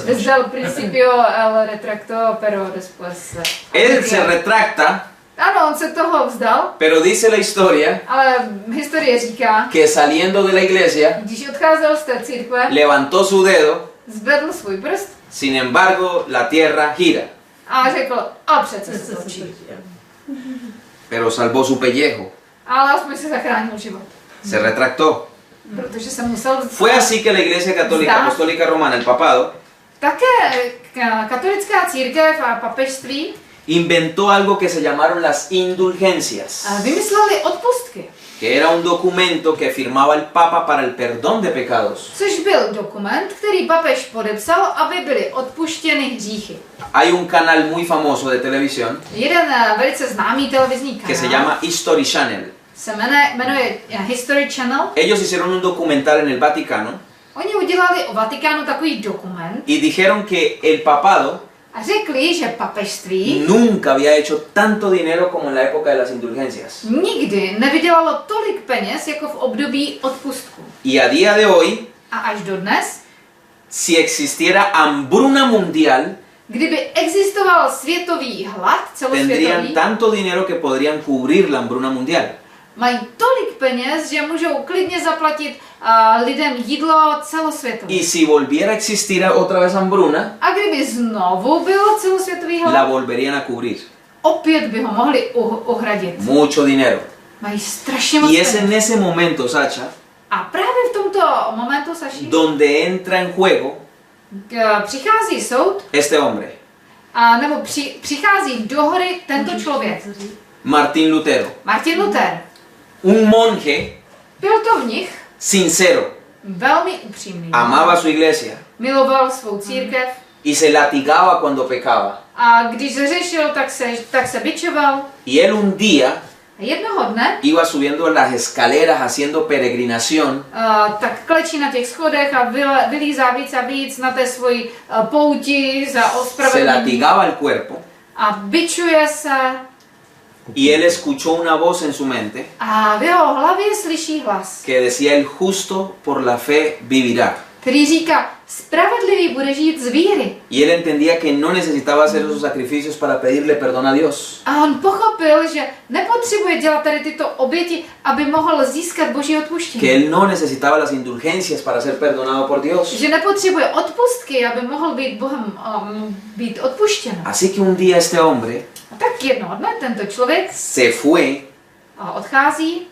[SPEAKER 1] Desde el principio el retracto, pero después...
[SPEAKER 2] Él se retracta,
[SPEAKER 1] Ano, on se toho vzdal,
[SPEAKER 2] pero dice la historia
[SPEAKER 1] ale historie říká,
[SPEAKER 2] que saliendo de la iglesia
[SPEAKER 1] když odcházel z té církve,
[SPEAKER 2] levantó su dedo,
[SPEAKER 1] zvedl svůj prst
[SPEAKER 2] sin embargo la tierra gira,
[SPEAKER 1] a řekl, a přece
[SPEAKER 4] Zase
[SPEAKER 1] se
[SPEAKER 4] se
[SPEAKER 1] točí.
[SPEAKER 4] točí.
[SPEAKER 2] pero salvó su pellejo,
[SPEAKER 1] Ale aspoň si zachránil život,
[SPEAKER 2] se retractó.
[SPEAKER 1] protože se musel...
[SPEAKER 2] Fue así que la Iglesia Católica
[SPEAKER 1] Zdá.
[SPEAKER 2] Apostólica Romana, el papado,
[SPEAKER 1] Také katolická církev a papežství
[SPEAKER 2] inventó algo que se llamaron las indulgencias,
[SPEAKER 1] vymysleli odpustky,
[SPEAKER 2] que era un documento que firmaba el Papa para el perdón de pecados.
[SPEAKER 1] což byl dokument, který papež podepsal, aby byly odpuštěny hříchy.
[SPEAKER 2] Hay un canal muy famoso de televisión
[SPEAKER 1] Jeden velice známý televizní
[SPEAKER 2] que se
[SPEAKER 1] kanál
[SPEAKER 2] llama History Channel.
[SPEAKER 1] se jmenuje History Channel.
[SPEAKER 2] Ellos hicieron un documental en el Vaticano
[SPEAKER 1] Oni udělali o Vatikánu takový dokument
[SPEAKER 2] y dijeron que el papado
[SPEAKER 1] A řekli, že papežství
[SPEAKER 2] nunca había hecho tanto dinero como en la época de las indulgencias.
[SPEAKER 1] nikdy nevydělalo tolik peněz jako v období odpustku.
[SPEAKER 2] Y a día de hoy,
[SPEAKER 1] A až dodnes,
[SPEAKER 2] si existiera hambruna mundial,
[SPEAKER 1] kdyby existoval světový hlad,
[SPEAKER 2] tendrían
[SPEAKER 1] celosvětový,
[SPEAKER 2] tanto dinero que podrían cubrir la hambruna mundial.
[SPEAKER 1] mají tolik peněz, že můžou klidně zaplatit lidem jídlo celosvětově.
[SPEAKER 2] Y si volviera a existir otra vez hambruna,
[SPEAKER 1] A kdyby znovu byl celosvětový
[SPEAKER 2] la
[SPEAKER 1] hlad,
[SPEAKER 2] volverían a cubrir.
[SPEAKER 1] opět by ho mohli ohradit.
[SPEAKER 2] Mucho dinero.
[SPEAKER 1] Mají strašně moc
[SPEAKER 2] Y es en
[SPEAKER 1] peněz.
[SPEAKER 2] ese momento, Sacha,
[SPEAKER 1] A právě v tomto momentu, Saši,
[SPEAKER 2] donde entra en juego
[SPEAKER 1] přichází soud,
[SPEAKER 2] este hombre,
[SPEAKER 1] nebo přichází do hry tento člověk,
[SPEAKER 2] Martín Lutero.
[SPEAKER 1] Martin Luther.
[SPEAKER 2] Un monje
[SPEAKER 1] Byl to v nich
[SPEAKER 2] sincero,
[SPEAKER 1] velmi upřímný.
[SPEAKER 2] amaba su iglesia
[SPEAKER 1] Miloval svou církev
[SPEAKER 2] y se latigaba cuando pecaba.
[SPEAKER 1] a když zřešil, tak se bičoval.
[SPEAKER 2] Y él un día
[SPEAKER 1] A jednoho dne
[SPEAKER 2] iba subiendo las escaleras haciendo peregrinación
[SPEAKER 1] tak klečí na těch schodech a vylízá víc a víc na té svoji pouti za
[SPEAKER 2] se
[SPEAKER 1] ospravedlnění.
[SPEAKER 2] latigaba el cuerpo
[SPEAKER 1] A bičuje se
[SPEAKER 2] y él escuchó una voz en su mente
[SPEAKER 1] a v jeho hlavě slyší hlas,
[SPEAKER 2] que decía el justo por la fe vivirá.
[SPEAKER 1] který říká, spravedlivý bude žít z víry.
[SPEAKER 2] Y él entendía que no necesitaba hacer esos sacrificios para pedirle perdón a Dios,
[SPEAKER 1] A on pochopil, že nepotřebuje dělat tady tyto oběti, aby mohl získat boží odpuštění.
[SPEAKER 2] que él no necesitaba las indulgencias para ser perdonado por Dios.
[SPEAKER 1] Že nepotřebuje odpustky, aby mohl být Bohem být odpuštěn.
[SPEAKER 2] Así que un día este hombre
[SPEAKER 1] A tak jednoho dne tento člověk
[SPEAKER 2] se fue
[SPEAKER 1] odchází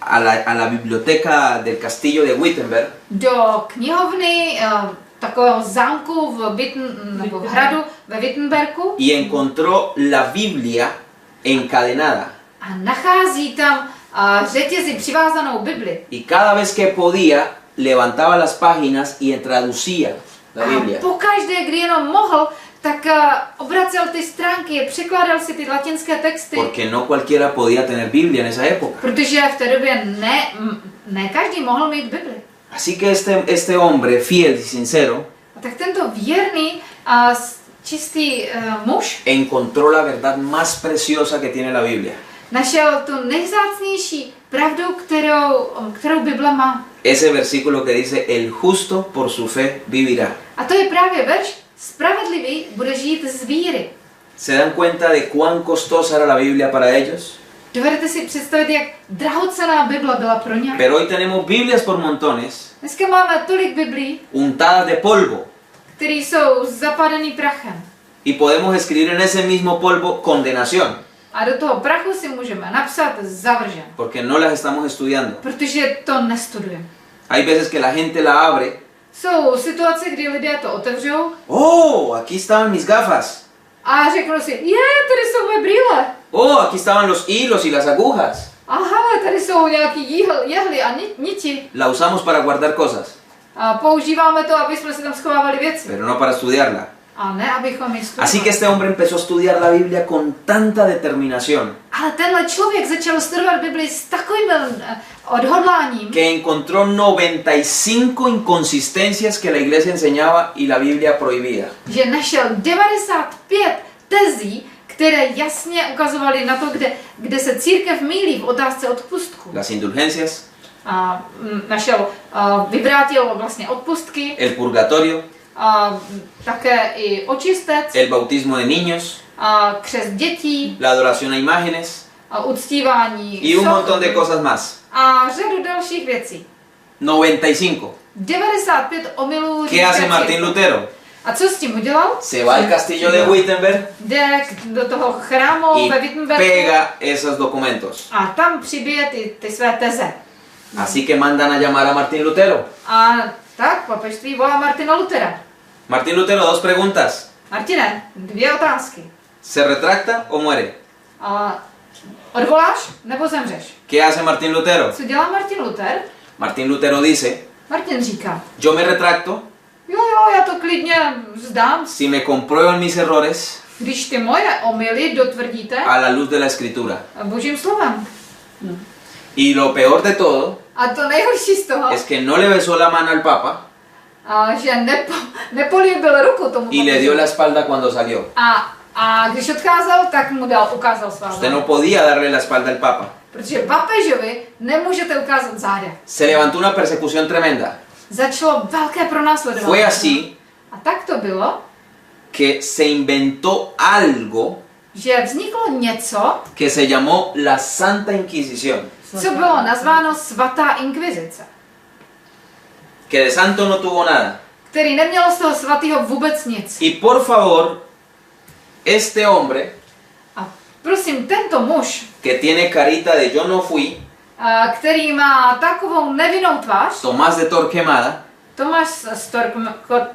[SPEAKER 2] a la biblioteca del castillo de Wittenberg
[SPEAKER 1] do knihovny takového zámku nebo v hradu ve Wittenbergu
[SPEAKER 2] y encontró la Biblia encadenada.
[SPEAKER 1] a nachází tam řetězy přivázanou Bibli.
[SPEAKER 2] Y cada vez que podía, levantaba las páginas y traducía la Biblia.
[SPEAKER 1] A pokaždé, kdy jenom mohl, tak obracel ty stránky, překládal si ty latinské texty,
[SPEAKER 2] Porque no cualquiera podía tener Biblia en esa época.
[SPEAKER 1] protože v té době ne každý mohl mít Bibli.
[SPEAKER 2] Así que este hombre fiel y sincero
[SPEAKER 1] A tak tento věrný a čistý muž
[SPEAKER 2] encontró la verdad más preciosa que tiene la Biblia.
[SPEAKER 1] našel tu nejvzácnější pravdu, kterou Bible má.
[SPEAKER 2] Ese versículo que dice, el justo por su fe vivirá.
[SPEAKER 1] A to je právě verš, spravedlivý bude žít z víry.
[SPEAKER 2] ¿Se dan cuenta de cuán costosa era la Biblia para ellos?
[SPEAKER 1] Dovedete si představit, jak drahocenná Bible byla pro ně?
[SPEAKER 2] Pero hoy tenemos Biblias por montones,
[SPEAKER 1] Dneska máme tolik Biblí,
[SPEAKER 2] untadas de polvo,
[SPEAKER 1] které jsou zapadený prachem.
[SPEAKER 2] y podemos escribir en ese mismo polvo condenación,
[SPEAKER 1] A do toho prachu si můžeme napsat zavržen,
[SPEAKER 2] porque no las estamos estudiando.
[SPEAKER 1] protože to nestudujeme.
[SPEAKER 2] Hay veces que la gente la abre,
[SPEAKER 1] Jsou situace, kdy lidé to otevřou
[SPEAKER 2] oh, aquí estaban mis gafas,
[SPEAKER 1] a řeknou si, tady jsou moje brýle.
[SPEAKER 2] oh, aquí estaban los hilos y las agujas.
[SPEAKER 1] Aha, tady jsou nějaký jehly a niti.
[SPEAKER 2] La usamos para guardar cosas,
[SPEAKER 1] A používáme to, aby jsme si tam schovávali věci.
[SPEAKER 2] pero no para estudiarla.
[SPEAKER 1] A ne, abychom ji
[SPEAKER 2] Así
[SPEAKER 1] studovali.
[SPEAKER 2] que este hombre empezó a estudiar la Biblia con tanta determinación
[SPEAKER 1] Ale tenhle člověk začal studovat Bibli s takovým odhodláním,
[SPEAKER 2] que encontró 95 inconsistencias que la iglesia enseñaba y la Biblia prohibía.
[SPEAKER 1] že našel 95 tezí, které jasně ukazovaly na to, kde se církev mýlí v otázce odpustku.
[SPEAKER 2] Las indulgencias,
[SPEAKER 1] A vyvrátil vlastně odpustky,
[SPEAKER 2] el purgatorio,
[SPEAKER 1] také i očistec,
[SPEAKER 2] el bautismo de niños,
[SPEAKER 1] křest dětí,
[SPEAKER 2] la adoración a imágenes
[SPEAKER 1] uctívání
[SPEAKER 2] y un
[SPEAKER 1] soch
[SPEAKER 2] montón de cosas más.
[SPEAKER 1] a řadu dalších věcí.
[SPEAKER 2] 95.
[SPEAKER 1] 95 omylů.
[SPEAKER 2] ¿Qué hace Martín Lutero?
[SPEAKER 1] A co s tím udělal?
[SPEAKER 2] Se va al castillo de Wittenberg
[SPEAKER 1] Jde do toho chrámu ve
[SPEAKER 2] y
[SPEAKER 1] Wittenbergu
[SPEAKER 2] pega esos documentos.
[SPEAKER 1] a tam přibije ty své teze.
[SPEAKER 2] Así que mandan a llamar a Martín Lutero.
[SPEAKER 1] A tak papežství volá Martina Lutera.
[SPEAKER 2] Martín Lutero, dos preguntas.
[SPEAKER 1] Martine, 2 otázky.
[SPEAKER 2] ¿Se retracta o muere?
[SPEAKER 1] Odvoláš nebo zemřeš?
[SPEAKER 2] ¿Qué hace Martín Lutero?
[SPEAKER 1] Co dělá Martin Luther?
[SPEAKER 2] Martín Lutero dice,
[SPEAKER 1] Martin říká,
[SPEAKER 2] yo me retracto
[SPEAKER 1] jo, já to klidně vzdám,
[SPEAKER 2] si me comprueban mis errores
[SPEAKER 1] když ty moje omyly dotvrdíte
[SPEAKER 2] a la luz de la escritura.
[SPEAKER 1] božím slovem.
[SPEAKER 2] Y lo peor de todo
[SPEAKER 1] A to nejhorší z toho
[SPEAKER 2] es que no le besó la mano al Papa,
[SPEAKER 1] že nepolíbil ruku tomu
[SPEAKER 2] y le
[SPEAKER 1] papeži.
[SPEAKER 2] dio la espalda cuando salió.
[SPEAKER 1] A když odcházel, tak mu ukázal svá
[SPEAKER 2] Usted no
[SPEAKER 1] záda.
[SPEAKER 2] podía darle la espalda al Papa.
[SPEAKER 1] Protože papežovi nemůžete ukázat záda.
[SPEAKER 2] Se levantó una persecución tremenda.
[SPEAKER 1] Začalo velké pronásledování.
[SPEAKER 2] Fue así
[SPEAKER 1] A tak to bylo,
[SPEAKER 2] que se inventó algo
[SPEAKER 1] že vzniklo něco,
[SPEAKER 2] que se llamó la Santa Inquisición,
[SPEAKER 1] co bylo nazváno svatá inkvizice,
[SPEAKER 2] que de santo no tuvo nada.
[SPEAKER 1] který nemělo z toho svatého vůbec nic.
[SPEAKER 2] Y por favor, este hombre
[SPEAKER 1] A prosím, tento muž,
[SPEAKER 2] que tiene carita de yo no fui,
[SPEAKER 1] který má takovou nevinnou tvář,
[SPEAKER 2] Tomás de Torquemada,
[SPEAKER 1] Tomáš z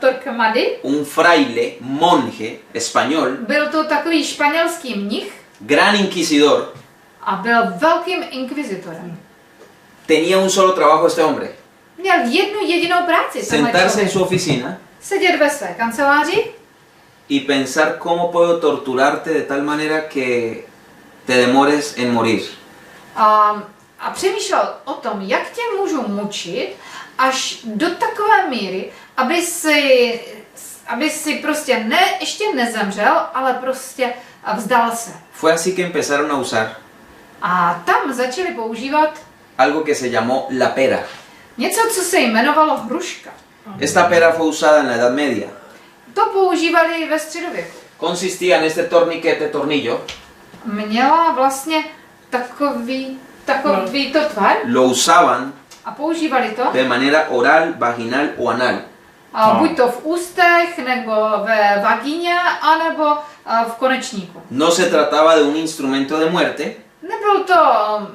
[SPEAKER 1] Torquemady,
[SPEAKER 2] un fraile, monje español,
[SPEAKER 1] byl to takový španělský mnich
[SPEAKER 2] gran inquisidor,
[SPEAKER 1] a byl velkým inkvizitorem.
[SPEAKER 2] tenía un solo trabajo este hombre,
[SPEAKER 1] Měl jednu jedinou práci, tenhle
[SPEAKER 2] sentarse en
[SPEAKER 1] člověk.
[SPEAKER 2] su oficina
[SPEAKER 1] Sedět ve své kanceláři
[SPEAKER 2] y pensar cómo puedo torturarte de tal manera que te demores en morir.
[SPEAKER 1] a přemýšlel o tom, jak tě můžu mučit až do takové míry, aby si prostě ještě nezemřel, ale prostě vzdal se.
[SPEAKER 2] Fue así que empezaron a usar
[SPEAKER 1] A tam začali používat
[SPEAKER 2] algo que se llamó la pera.
[SPEAKER 1] něco, co se jmenovalo hruška.
[SPEAKER 2] Esta pera fue usada en la Edad Media.
[SPEAKER 1] To používali ve středověku.
[SPEAKER 2] Consistía en este torniquete tornillo,
[SPEAKER 1] Měla vlastně takový to tvar
[SPEAKER 2] lo usaban
[SPEAKER 1] a používali to
[SPEAKER 2] de manera oral, vaginal o anal.
[SPEAKER 1] buď to v ústech, nebo ve vagíně, anebo v konečníku.
[SPEAKER 2] No se trataba de un instrumento de muerte,
[SPEAKER 1] Nebyl to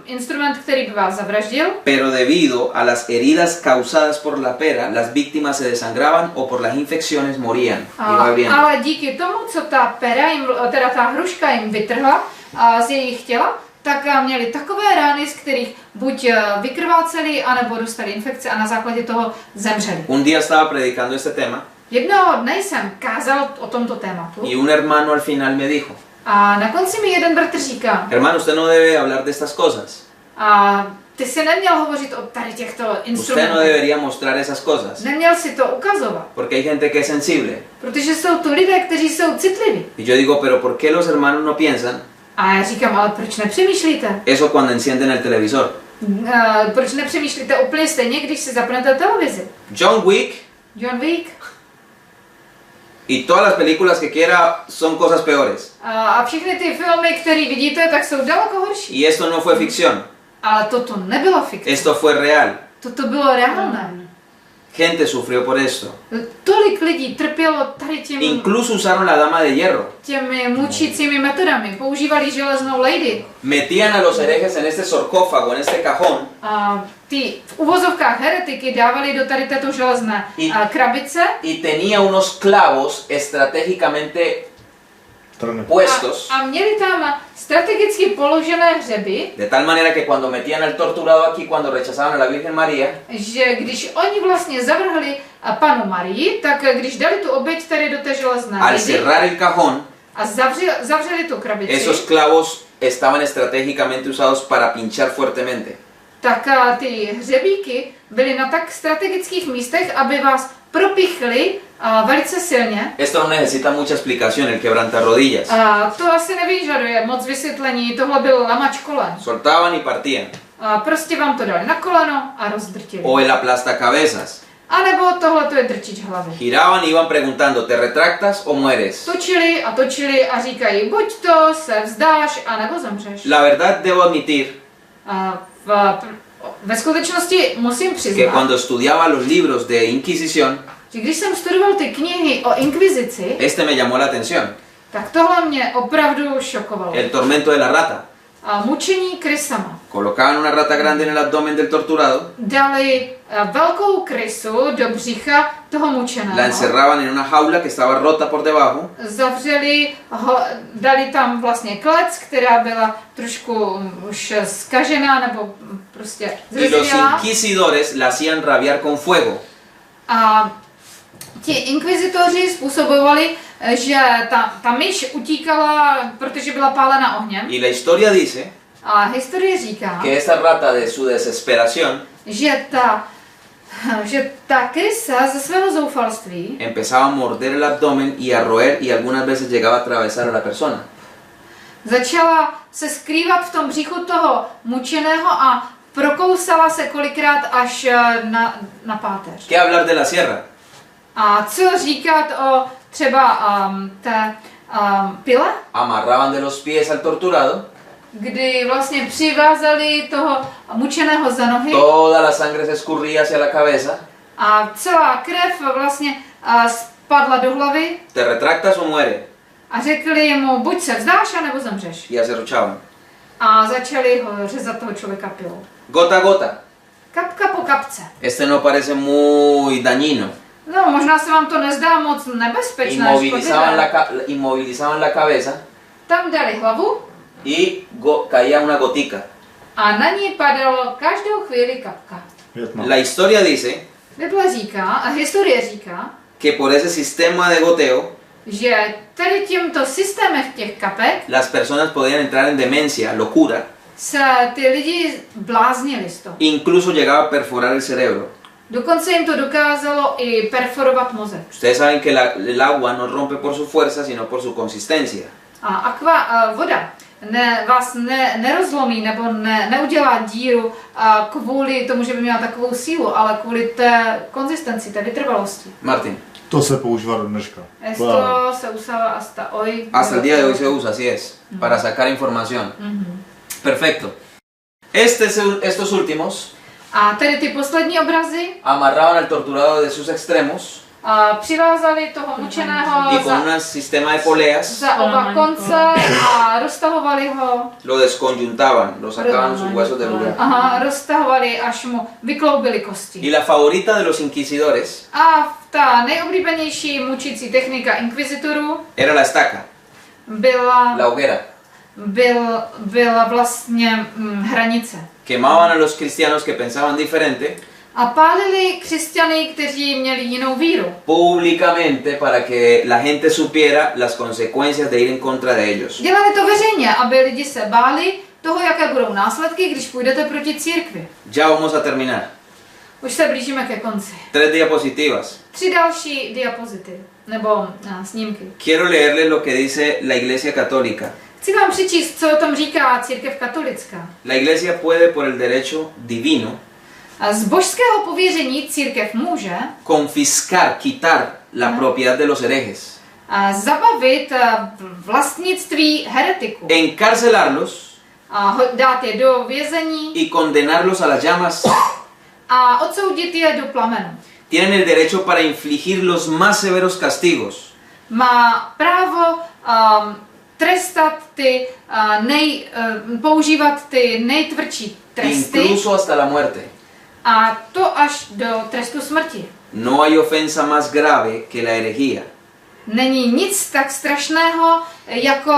[SPEAKER 1] instrument, který by vás zavraždil,
[SPEAKER 2] pero debido a las heridas causadas por la pera, las víctimas se desangraban o por las infecciones morían. Iba abriendo.
[SPEAKER 1] ale díky tomu, co ta pera, teda ta hruška jim vytrhla z jejich těla, tak měli takové rány, z kterých buď vykrváceli, anebo dostali infekce a na základě toho zemřeli.
[SPEAKER 2] Un día estaba predicando este tema
[SPEAKER 1] Jednoho dne jsem kázal o tomto tématu
[SPEAKER 2] y un hermano al final me dijo,
[SPEAKER 1] a na konci mi jeden bratr říká,
[SPEAKER 2] hermano, usted no debe hablar de estas cosas.
[SPEAKER 1] a ty si neměl hovořit o tady těchto
[SPEAKER 2] Usted no
[SPEAKER 1] instrumentech.
[SPEAKER 2] debería mostrar esas cosas.
[SPEAKER 1] Neměl si to ukazovat,
[SPEAKER 2] Porque hay gente que es sensible.
[SPEAKER 1] protože jsou tu lidé, kteří jsou citliví.
[SPEAKER 2] Y yo digo, pero ¿por qué los hermanos no piensan
[SPEAKER 1] A já říkám, ale proč nepřemýšlíte?
[SPEAKER 2] eso cuando encienden el televisor?
[SPEAKER 1] Proč nepřemýšlíte úplně stejně, když si zapnete televizi?
[SPEAKER 2] John Wick
[SPEAKER 1] John Wick
[SPEAKER 2] y todas las películas que quiera son cosas peores.
[SPEAKER 1] a všechny ty filmy, které vidíte, tak jsou daleko horší.
[SPEAKER 2] Y esto no fue ficción,
[SPEAKER 1] Ale toto nebylo fikce.
[SPEAKER 2] esto fue real.
[SPEAKER 1] Toto bylo reálné.
[SPEAKER 2] Gente sufrió por esto.
[SPEAKER 1] Tolik lidí trpělo tady
[SPEAKER 2] Incluso usaron la dama de hierro.
[SPEAKER 1] těmi mučícími metodami. Používali železnou lady.
[SPEAKER 2] Metían a los herejes en este sarcófago, en este cajón,
[SPEAKER 1] A ty v uvozovkách heretiky dávali do tady této železné krabice
[SPEAKER 2] y tenía unos clavos estratégicamente puestos,
[SPEAKER 1] a měli tam strategicky položené hřeby,
[SPEAKER 2] de tal manera que cuando metían al torturado aquí, cuando rechazaban a la Virgen María,
[SPEAKER 1] že když oni vlastně zavrhli panu Marii, tak když dali tu oběť tady do té železné
[SPEAKER 2] al
[SPEAKER 1] lady
[SPEAKER 2] cerrar el cajón,
[SPEAKER 1] a zavřeli tu krabici,
[SPEAKER 2] esos clavos estaban estratégicamente usados para pinchar fuertemente.
[SPEAKER 1] tak ty hřebíky byly na tak strategických místech, aby vás propichli velice silně.
[SPEAKER 2] Esto no necesita mucha explicación, el quebrantar rodillas.
[SPEAKER 1] To asi nevyžaduje moc vysvětlení, tohle byl lamač kolen.
[SPEAKER 2] Soltaban y partían.
[SPEAKER 1] Prostě vám to dali na koleno a rozdrtili.
[SPEAKER 2] O el aplastacabezas.
[SPEAKER 1] A nebo tohle to je drtič hlavy.
[SPEAKER 2] Giraban y iban preguntando, ¿te retractas o mueres?
[SPEAKER 1] Točili a říkají, buď to se vzdáš, anebo zemřeš.
[SPEAKER 2] La verdad debo admitir
[SPEAKER 1] Ve skutečnosti musím
[SPEAKER 2] que
[SPEAKER 1] přiznat,
[SPEAKER 2] cuando estudiaba los libros de Inquisición,
[SPEAKER 1] že když jsem studoval ty knihy o inkvizici,
[SPEAKER 2] este me llamó la atención.
[SPEAKER 1] tak tohle mě opravdu šokovalo.
[SPEAKER 2] El tormento de la rata.
[SPEAKER 1] Mučení krysama.
[SPEAKER 2] Colocaban una rata grande en el abdomen del torturado,
[SPEAKER 1] Dali velkou krysu do břicha toho
[SPEAKER 2] la
[SPEAKER 1] mučeného.
[SPEAKER 2] encerraban en una jaula que estaba rota por debajo,
[SPEAKER 1] Zavřeli ho, dali tam vlastně klec, která byla trošku už zkažená nebo prostě
[SPEAKER 2] y los
[SPEAKER 1] zrezivělá.
[SPEAKER 2] inquisidores la hacían rabiar con fuego.
[SPEAKER 1] A ti inkvizitoři způsobovali, že ta myš utíkala, protože byla pálena ohněm.
[SPEAKER 2] Y la historia dice
[SPEAKER 1] A historie říká,
[SPEAKER 2] que esta rata de su desesperación
[SPEAKER 1] že ta že ta krysa ze svého zoufalství
[SPEAKER 2] empezaba a morder el abdomen y a roer y algunas veces llegaba a atravesar a la persona.
[SPEAKER 1] začala se skrývat v tom břichu toho mučeného a prokousala se kolikrát až na páteř.
[SPEAKER 2] ¿Qué hablar de la sierra?
[SPEAKER 1] A co říkat o třeba té pile,
[SPEAKER 2] Amarraban de los pies al torturado,
[SPEAKER 1] kdy vlastně přivázali toho mučeného za nohy
[SPEAKER 2] toda la sangre se escurría hacia la cabeza,
[SPEAKER 1] a celá krev vlastně spadla do hlavy
[SPEAKER 2] te retractas o muere,
[SPEAKER 1] a řekli mu, buď se vzdáš, anebo zemřeš.
[SPEAKER 2] y aserruchaban.
[SPEAKER 1] A začali ho řezat toho člověka pilou.
[SPEAKER 2] Gota a gota.
[SPEAKER 1] Kapka po kapce.
[SPEAKER 2] Este no parece muy dañino.
[SPEAKER 1] No, možná se vám to nezdá moc nebezpečné, škodlivé.
[SPEAKER 2] Inmovilizaban la cabeza
[SPEAKER 1] Tam dali hlavu
[SPEAKER 2] y caía una gotica.
[SPEAKER 1] a na ní padalo každou chvíli kapka.
[SPEAKER 2] La historia dice
[SPEAKER 1] Bible říká a historie říká,
[SPEAKER 2] que por ese sistema de goteo
[SPEAKER 1] že tady tímto systémem těch kapek
[SPEAKER 2] las personas podían entrar en demencia, locura,
[SPEAKER 1] se ty lidi bláznili z toho.
[SPEAKER 2] incluso llegaba a perforar el cerebro.
[SPEAKER 1] Dokonce jim to dokázalo i perforovat mozek.
[SPEAKER 2] Ustedes saben que el agua no rompe por su fuerza, sino por su consistencia.
[SPEAKER 1] A voda vás nerozlomí nebo neudělá díru kvůli tomu, že by měla takovou sílu, ale kvůli té konzistenci, té vytrvalosti.
[SPEAKER 2] Martín.
[SPEAKER 3] To se používá do dneška.
[SPEAKER 1] Esto se usaba hasta hoy.
[SPEAKER 2] Hasta el día de hoy se usa, así es, para sacar información. Perfecto. Estos últimos
[SPEAKER 1] A tady ty poslední obrazy
[SPEAKER 2] amarraban al torturado de sus extremos
[SPEAKER 1] přivázali toho mučeného
[SPEAKER 2] y con un sistema de poleas
[SPEAKER 1] za oba konce a roztahovali ho.
[SPEAKER 2] lo desconyuntaban, lo sacaban sus huesos del lugar.
[SPEAKER 1] Roztahovali, až mu vykloubili
[SPEAKER 2] Y
[SPEAKER 1] kosti.
[SPEAKER 2] la favorita de los inquisidores
[SPEAKER 1] A ta nejoblíbenější mučící technika inkvizitorů
[SPEAKER 2] era la estaca, la hoguera.
[SPEAKER 1] byla vlastně hranice.
[SPEAKER 2] Quemaban a los cristianos que pensaban diferente
[SPEAKER 1] A pálili křesťany, kteří měli jinou víru.
[SPEAKER 2] públicamente para que la gente supiera las consecuencias de ir en contra de ellos.
[SPEAKER 1] Dělali to veřejně, aby lidi se báli toho, jaké budou následky, když půjdete proti církvi.
[SPEAKER 2] Ya vamos a terminar.
[SPEAKER 1] Už se blížíme ke konci.
[SPEAKER 2] 3 diapositivas.
[SPEAKER 1] 3 další diapozitivy, nebo snímky.
[SPEAKER 2] Quiero leerles lo que dice la Iglesia Católica.
[SPEAKER 1] Chci vám přečíst, co o tom říká církev katolická.
[SPEAKER 2] La Iglesia puede, por el derecho divino,
[SPEAKER 1] Z božského pověření církev může
[SPEAKER 2] confiscar, quitar la propiedad de los herejes,
[SPEAKER 1] zabavit vlastnictví heretiků,
[SPEAKER 2] encarcelarlos
[SPEAKER 1] dát je do vězení
[SPEAKER 2] y condenarlos a las llamas.
[SPEAKER 1] a odsoudit je do plamenu.
[SPEAKER 2] Tienen el derecho para infligir los más severos castigos.
[SPEAKER 1] Má právo trestat používat ty nejtvrdší tresty,
[SPEAKER 2] Incluso hasta la muerte.
[SPEAKER 1] a to až do trestu smrti.
[SPEAKER 2] No hay ofensa más grave que la herejía.
[SPEAKER 1] Není nic tak strašného jako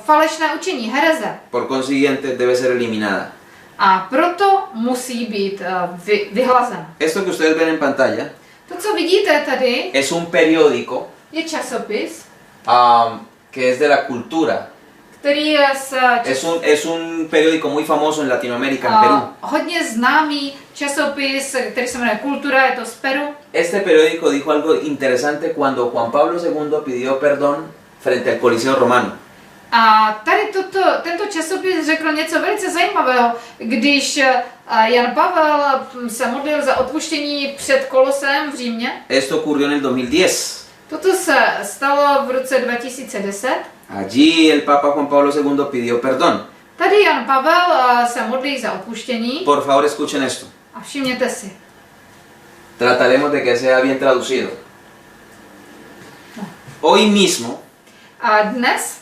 [SPEAKER 1] falešné učení, hereze.
[SPEAKER 2] Por consiguiente, debe ser eliminada.
[SPEAKER 1] A proto musí být vyhlazena.
[SPEAKER 2] Esto que ustedes ven en pantalla
[SPEAKER 1] To, co vidíte tady,
[SPEAKER 2] es un periódico
[SPEAKER 1] je časopis,
[SPEAKER 2] que es de la cultura.
[SPEAKER 1] který je
[SPEAKER 2] Es un periódico muy famoso en Latinoamérica, en Perú.
[SPEAKER 1] hodně známý časopis, který se jmenuje Kultura, je to z Peru.
[SPEAKER 2] Este periódico dijo algo interesante cuando Juan Pablo II pidió perdón frente al Coliseo Romano.
[SPEAKER 1] A tady tento časopis řekl něco velice zajímavého, když Jan Pavel se modlil za odpuštění před Kolosem v Římě.
[SPEAKER 2] Esto ocurrió en el 2010.
[SPEAKER 1] Toto se stalo v roce 2010.
[SPEAKER 2] Allí el Papa Juan Pablo II pidió perdón.
[SPEAKER 1] Tady Jan Pavel se modlí za odpuštění.
[SPEAKER 2] Por favor, escuchen esto.
[SPEAKER 1] A všimněte si.
[SPEAKER 2] Trataremos de que sea bien traducido. Hoy mismo,
[SPEAKER 1] A dnes,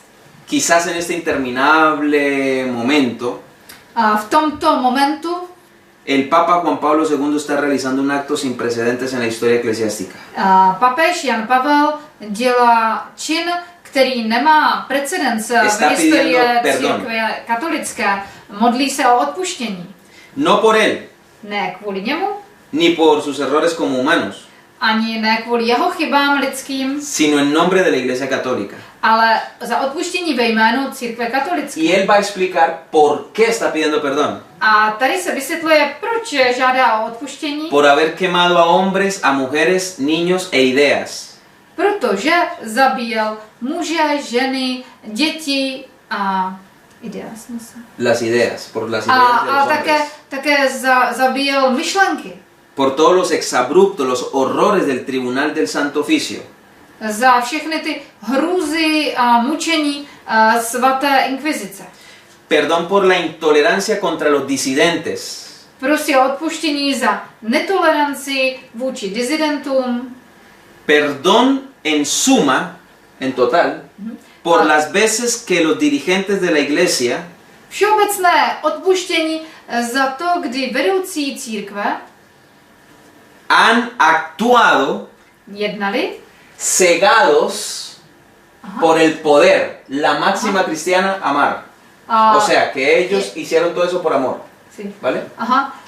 [SPEAKER 2] quizás en este interminable momento,
[SPEAKER 1] v tomto momentu,
[SPEAKER 2] el Papa Juan Pablo II está realizando un acto sin precedentes en la historia eclesiástica.
[SPEAKER 1] papež Jan Pavel dělá čin, který nemá precedens v historii církve katolické. Modlí se o odpuštění.
[SPEAKER 2] No por él,
[SPEAKER 1] Ne kvůli němu,
[SPEAKER 2] ni por sus errores como humanos,
[SPEAKER 1] ani ne kvůli jeho chybám lidským,
[SPEAKER 2] sino en nombre de la Iglesia Católica.
[SPEAKER 1] ale za odpuštění ve jménu církve katolické.
[SPEAKER 2] Y él va a explicar por qué está pidiendo perdón.
[SPEAKER 1] A tady se vysvětluje, proč žádá o odpuštění.
[SPEAKER 2] Por haber quemado a hombres, a mujeres, niños e ideas.
[SPEAKER 1] Protože zabíjel muže, ženy, děti a ideas.
[SPEAKER 2] Las ideas, por las ideas de
[SPEAKER 1] A
[SPEAKER 2] los hombres.
[SPEAKER 1] také zabíjel myšlenky.
[SPEAKER 2] Por todos los exabruptos, los horrores del tribunal del Santo Oficio.
[SPEAKER 1] Za všechny ty hrůzy a mučení svaté inkvizice.
[SPEAKER 2] Perdón por la intolerancia contra los disidentes.
[SPEAKER 1] Prosí o odpuštění za netoleranci vůči disidentům.
[SPEAKER 2] Perdón en suma, en total, por las veces que los dirigentes de la iglesia
[SPEAKER 1] Všeobecné odpuštění za to, kdy vedoucí církve
[SPEAKER 2] han actuado
[SPEAKER 1] jednali
[SPEAKER 2] cegados por el poder, la máxima cristiana, amar.
[SPEAKER 1] a,
[SPEAKER 2] O sea, que ellos hicieron todo eso por amor,
[SPEAKER 1] si,
[SPEAKER 2] ¿vale?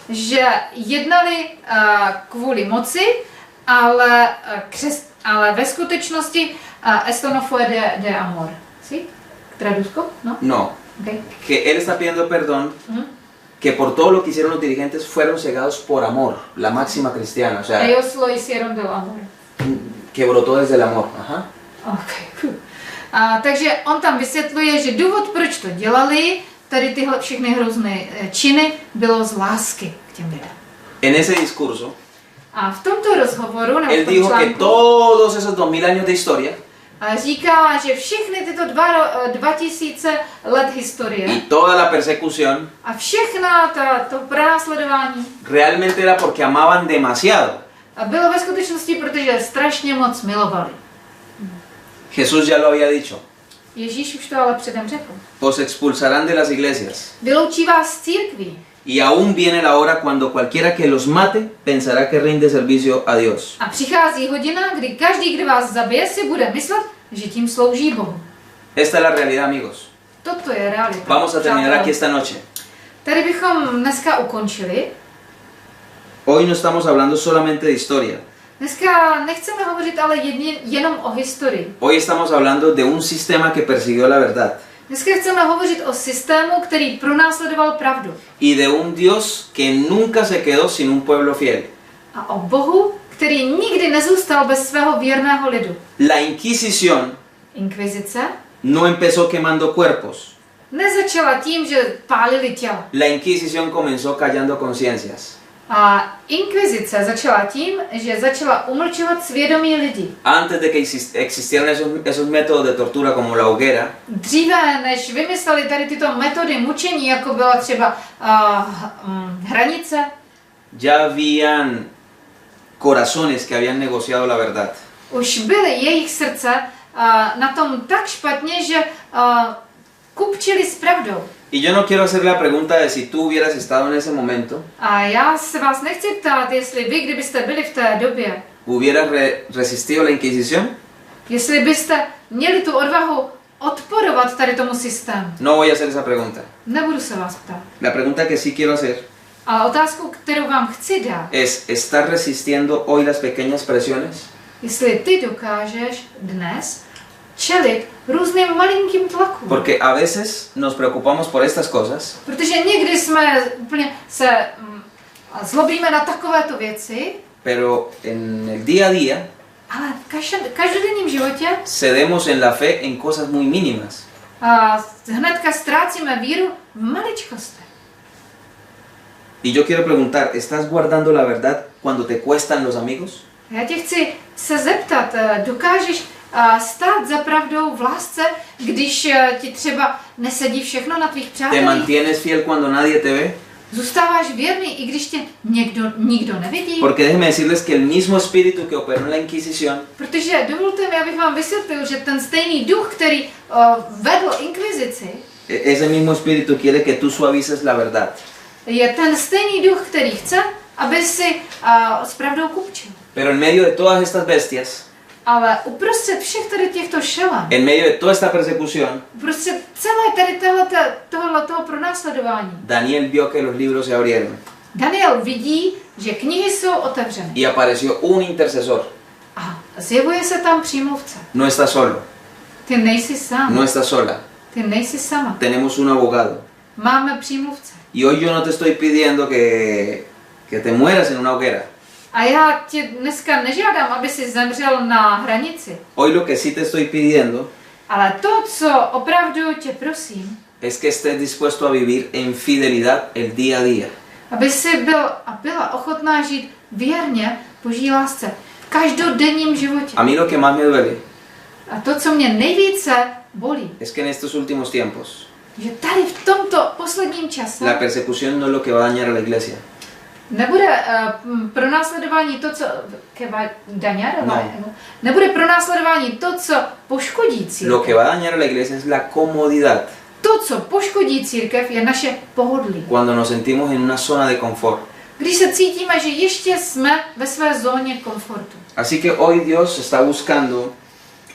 [SPEAKER 1] že jednali kvůli moci, ale ve skutečnosti esto no fue de amor. ¿Sí? ¿Traduzco? ¿No?
[SPEAKER 2] No,
[SPEAKER 1] Okay.
[SPEAKER 2] que él está pidiendo perdón, que por todo lo que hicieron los dirigentes fueron cegados por amor, la máxima cristiana, o sea,
[SPEAKER 1] Ellos lo hicieron del amor.
[SPEAKER 2] que brotó desde el amor. Ajá.
[SPEAKER 1] Okay. Takže on tam vysvětluje, že důvod, proč to dělali, tady tyhle všechny hrozné činy, bylo z lásky k těm lidem.
[SPEAKER 2] En ese discurso,
[SPEAKER 1] A v tomto rozhovoru, nebo
[SPEAKER 2] él
[SPEAKER 1] v tom
[SPEAKER 2] dijo que
[SPEAKER 1] článku,
[SPEAKER 2] todos esos 2000 años de historia
[SPEAKER 1] říká, že všechny tyto 2000 let historie
[SPEAKER 2] y toda la persecución
[SPEAKER 1] a všechna to pronásledování
[SPEAKER 2] realmente era porque amaban demasiado.
[SPEAKER 1] bylo ve skutečnosti, protože strašně moc milovali.
[SPEAKER 2] Jesús ya lo había dicho.
[SPEAKER 1] Ježíš už to ale předem řekl.
[SPEAKER 2] Os expulsarán de las iglesias.
[SPEAKER 1] Vyloučí vás z církví.
[SPEAKER 2] Y aún viene la hora cuando cualquiera que los mate pensará que rinde servicio a Dios.
[SPEAKER 1] A přichází hodina, kdy každý, kdo vás zabije, si bude myslet, že tím slouží Bohu.
[SPEAKER 2] Esta es la realidad, amigos.
[SPEAKER 1] Toto je realita.
[SPEAKER 2] Vamos a terminar
[SPEAKER 1] Přátelé.
[SPEAKER 2] aquí esta noche.
[SPEAKER 1] Tady bychom dneska ukončili.
[SPEAKER 2] Hoy no estamos hablando solamente de historia.
[SPEAKER 1] Dneska nechceme hovořit ale jenom o historii.
[SPEAKER 2] Hoy estamos hablando de un sistema que persiguió la verdad
[SPEAKER 1] Dneska chceme hovořit o systému, který pronásledoval pravdu.
[SPEAKER 2] y de un Dios que nunca se quedó sin un pueblo fiel.
[SPEAKER 1] A o Bohu, který nikdy nezůstal bez svého věrného lidu.
[SPEAKER 2] La Inquisición
[SPEAKER 1] Inkvizice
[SPEAKER 2] no empezó quemando cuerpos.
[SPEAKER 1] nezačala tím, že pálili těla.
[SPEAKER 2] La Inquisición comenzó callando conciencias.
[SPEAKER 1] A inkvizice začala tím, že začala umlčovat svědomí lidí.
[SPEAKER 2] Antes de que existieran esos métodos de tortura como la hoguera,
[SPEAKER 1] Dříve, než vymysleli tady tyto metody mučení, jako byla třeba hranice,
[SPEAKER 2] ya habían corazones que habían negociado la verdad.
[SPEAKER 1] už byly jejich srdce na tom tak špatně, že kupčili s pravdou.
[SPEAKER 2] Y yo no quiero hacer la pregunta de si tú hubieras estado en ese momento,
[SPEAKER 1] A já se vás nechci ptát, jestli vy, kdybyste byli v té době,
[SPEAKER 2] hubieras resistido la Inquisición.
[SPEAKER 1] jestli byste měli tu odvahu odporovat tady tomu systému.
[SPEAKER 2] No voy a hacer esa pregunta.
[SPEAKER 1] Nebudu se vás ptát.
[SPEAKER 2] La pregunta que sí quiero hacer
[SPEAKER 1] Ale otázku, kterou vám chci dát,
[SPEAKER 2] es, ¿estás resistiendo hoy las pequeñas presiones?
[SPEAKER 1] jestli ty dokážeš dnes čelit různým malinkým tlakům.
[SPEAKER 2] Porque a veces nos preocupamos por estas cosas,
[SPEAKER 1] Protože někdy jsme úplně se zlobíme na takovéto věci,
[SPEAKER 2] pero en el día a día
[SPEAKER 1] ale v každodenním životě
[SPEAKER 2] cedemos en la fe en cosas muy mínimas.
[SPEAKER 1] hnedka ztrácíme víru v maličkostech.
[SPEAKER 2] Y yo quiero preguntar, ¿estás guardando la verdad cuando te cuestan los amigos?
[SPEAKER 1] Já tě chci se zeptat, dokážeš stát za pravdou v lásce, když ti třeba nesedí všechno na tvých
[SPEAKER 2] ¿Te
[SPEAKER 1] přátelích?
[SPEAKER 2] mantienes fiel cuando nadie te ve?
[SPEAKER 1] Zůstáváš věrný, i když tě nikdo nevidí?
[SPEAKER 2] Porque déjenme decirles que el mismo espíritu que operó en la Inquisición
[SPEAKER 1] Protože dovolte mi, abych vám vysvětlil, že ten stejný duch, který vedl inkvizici,
[SPEAKER 2] ese mismo espíritu quiere que tú suavices la verdad.
[SPEAKER 1] je ten stejný duch, který chce, aby si s pravdou kupčil.
[SPEAKER 2] Pero en medio de todas estas bestias,
[SPEAKER 1] Ale uprostřed všech tady těchto šelem,
[SPEAKER 2] en medio de toda esta persecución,
[SPEAKER 1] uprostřed celé tady tohoto pronásledování,
[SPEAKER 2] Daniel vio que los libros se abrieron
[SPEAKER 1] Daniel vidí, že knihy jsou otevřeny.
[SPEAKER 2] y apareció un intercesor.
[SPEAKER 1] A zjevuje se tam přímluvce.
[SPEAKER 2] No estás solo,
[SPEAKER 1] Ty nejsi sám.
[SPEAKER 2] no estás sola.
[SPEAKER 1] Ty nejsi sama.
[SPEAKER 2] Tenemos un abogado.
[SPEAKER 1] Máme přímluvce.
[SPEAKER 2] Y hoy yo no te estoy pidiendo que te mueras en una hoguera.
[SPEAKER 1] A já tě dneska nežádám, aby si zemřel na hranici.
[SPEAKER 2] Hoy lo que sí te estoy pidiendo
[SPEAKER 1] Ale to, co opravdu tě prosím,
[SPEAKER 2] es que estés dispuesto a vivir en fidelidad el día a día.
[SPEAKER 1] aby si byl a byla ochotná žít věrně Boží lásce v každodenním životě.
[SPEAKER 2] A mí lo que más me duele
[SPEAKER 1] A to, co mě nejvíce bolí,
[SPEAKER 2] es que en estos últimos tiempos
[SPEAKER 1] že tady v tomto posledním čase
[SPEAKER 2] la persecución no es lo que va a dañar a la iglesia.
[SPEAKER 1] nebude pronásledování to, co
[SPEAKER 2] No.
[SPEAKER 1] nebude pronásledování to, co poškodí
[SPEAKER 2] Lo
[SPEAKER 1] církev.
[SPEAKER 2] que va a dañar a la iglesia es la comodidad.
[SPEAKER 1] To, co poškodí církev, je naše pohodlí.
[SPEAKER 2] Cuando nos sentimos en una zona de confort.
[SPEAKER 1] Když se cítíme, že ještě jsme ve své zóně komfortu.
[SPEAKER 2] Así que hoy Dios está buscando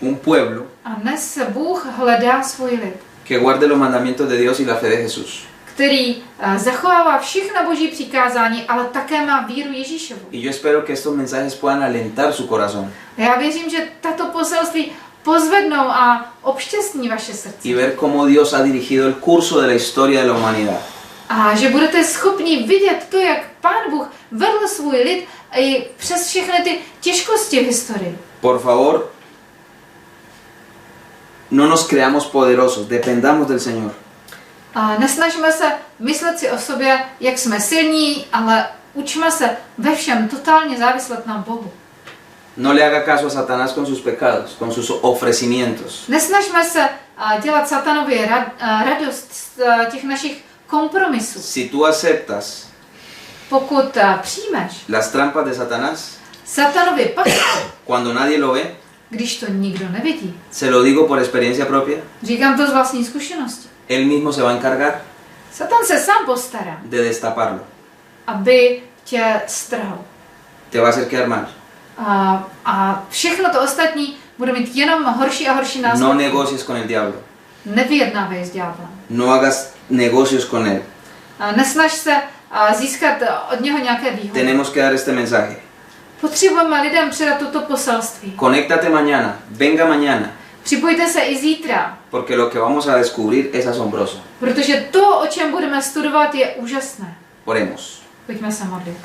[SPEAKER 2] un pueblo
[SPEAKER 1] A dnes Bůh hledá svůj lid,
[SPEAKER 2] que guarde los mandamientos de Dios y la fe de Jesús.
[SPEAKER 1] který zachovává všechna Boží přikázání, ale také má víru Ježíšovu.
[SPEAKER 2] Y yo espero que estos mensajes puedan alentar su corazón
[SPEAKER 1] A já věřím, že tato poselství pozvednou a obšťastní vaše srdce.
[SPEAKER 2] y ver cómo Dios ha dirigido el curso de la historia de la humanidad.
[SPEAKER 1] A že budete schopni vidět to, jak Pán Bůh vedl svůj lid i přes všechny ty těžkosti v historii.
[SPEAKER 2] Por favor, no nos creamos poderosos, dependamos del Señor.
[SPEAKER 1] A nesnažme se myslet si o sobě, jak jsme silní, ale učme se ve všem totálně závislet na Bohu.
[SPEAKER 2] No le haga caso a Satanás con sus pecados, con sus ofrecimientos.
[SPEAKER 1] Nesnažme se dělat satanovi radost z těch našich kompromisů.
[SPEAKER 2] Si tú aceptas
[SPEAKER 1] Pokud přijmeš
[SPEAKER 2] las trampas de Satanás,
[SPEAKER 1] satanovi pasku,
[SPEAKER 2] cuando nadie lo ve,
[SPEAKER 1] když to nikdo nevidí,
[SPEAKER 2] se lo digo por experiencia propia,
[SPEAKER 1] říkám to z vlastní zkušenosti,
[SPEAKER 2] él mismo se va a encargar
[SPEAKER 1] Satan se sám postará,
[SPEAKER 2] de destaparlo.
[SPEAKER 1] aby tě strhl.
[SPEAKER 2] Te va a hacer quedar mal.
[SPEAKER 1] A všechno to ostatní bude mít jenom horší a horší
[SPEAKER 2] No
[SPEAKER 1] následky.
[SPEAKER 2] negocies con el diablo.
[SPEAKER 1] Nevyjednávej s ďáblem.
[SPEAKER 2] No hagas negocios con él.
[SPEAKER 1] Nesnaž se získat od něho nějaké výhody.
[SPEAKER 2] Tenemos que dar este mensaje.
[SPEAKER 1] Potřebujeme lidem předat toto poselství.
[SPEAKER 2] Conéctate mañana, venga mañana,
[SPEAKER 1] Připojte se i zítra,
[SPEAKER 2] porque lo que vamos a descubrir es asombroso.
[SPEAKER 1] protože to, o čem budeme studovat, je úžasné.
[SPEAKER 2] Oremos.
[SPEAKER 1] Pojďme se modlit.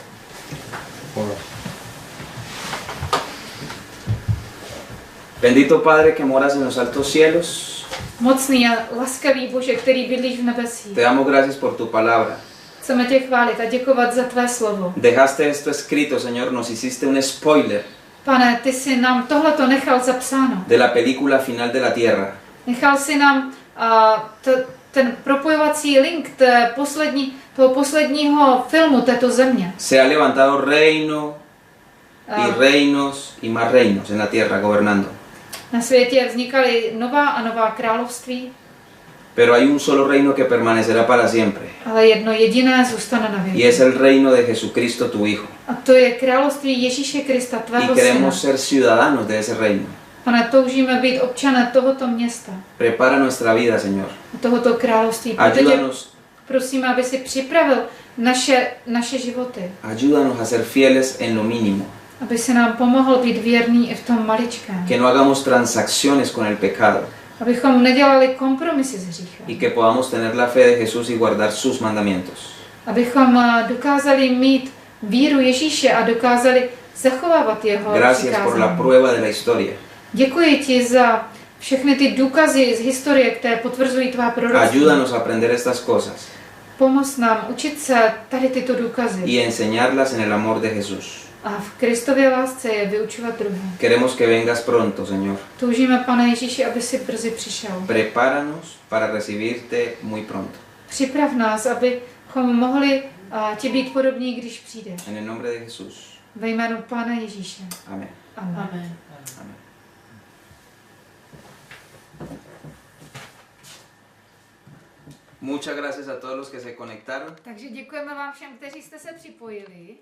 [SPEAKER 2] Bendito Padre que moras en los altos cielos,
[SPEAKER 1] Mocný a laskavý Bože, který bydlíš v nebesích.
[SPEAKER 2] te damos gracias por tu palabra.
[SPEAKER 1] Chceme tě chválit a děkovat za tvé slovo.
[SPEAKER 2] Dejaste esto escrito, Señor, nos hiciste un spoiler
[SPEAKER 1] Pane, ty jsi nám tohleto nechal zapsáno.
[SPEAKER 2] de la película final de la tierra.
[SPEAKER 1] Nechal si nám ten propojovací link toho posledního filmu této země.
[SPEAKER 2] Se ha levantado reino y reinos y más reinos en la tierra gobernando.
[SPEAKER 1] Na světě vznikaly nová a nová království,
[SPEAKER 2] Pero hay un solo reino que permanecerá para siempre.
[SPEAKER 1] ale jedno jediné zůstane na
[SPEAKER 2] Y
[SPEAKER 1] věky.
[SPEAKER 2] es el reino de Jesucristo, tu Hijo.
[SPEAKER 1] A to je království Ježíše Krista,
[SPEAKER 2] Y
[SPEAKER 1] tvého syna.
[SPEAKER 2] queremos ser ciudadanos de ese reino.
[SPEAKER 1] Pane, toužíme být občané tohoto města
[SPEAKER 2] Prepara nuestra vida, Señor.
[SPEAKER 1] a tohoto království. Proto tě
[SPEAKER 2] Ayúdanos,
[SPEAKER 1] prosím, aby si připravil naše životy.
[SPEAKER 2] ayúdanos a ser fieles en lo mínimo.
[SPEAKER 1] Aby si nám pomohl být věrný i v tom maličkém.
[SPEAKER 2] Que no hagamos transacciones con el pecado.
[SPEAKER 1] Abychom nedělali kompromisy s hříchem.
[SPEAKER 2] Y que podamos tener la fe de Jesús y guardar sus mandamientos.
[SPEAKER 1] Abychom dokázali mít víru Ježíše a dokázali zachovávat jeho
[SPEAKER 2] Gracias por la
[SPEAKER 1] přikázání.
[SPEAKER 2] prueba de la historia.
[SPEAKER 1] Děkuji ti za všechny ty důkazy z historie, které potvrzují tvá proroctví.
[SPEAKER 2] Ayúdanos a aprender estas cosas
[SPEAKER 1] Pomoz nám učit se tady tyto důkazy
[SPEAKER 2] y enseñarlas en el amor de Jesús.
[SPEAKER 1] a v Kristově lásce je vyučovat druhé.
[SPEAKER 2] Queremos que vengas pronto, Señor.
[SPEAKER 1] Toužíme, Pane Ježíši, aby si brzy přišel.
[SPEAKER 2] Prepáranos para recibirte muy pronto.
[SPEAKER 1] Připrav nás, abychom mohli ti být podobní, když přijde.
[SPEAKER 2] En el nombre de Jesús.
[SPEAKER 1] Ve jménu Pána Ježíše.
[SPEAKER 2] Amén.
[SPEAKER 1] Amen.
[SPEAKER 4] Amen.
[SPEAKER 2] Amén. Muchas gracias a todos los que se conectaron.
[SPEAKER 1] Takže děkujeme vám všem, kteří jste se připojili.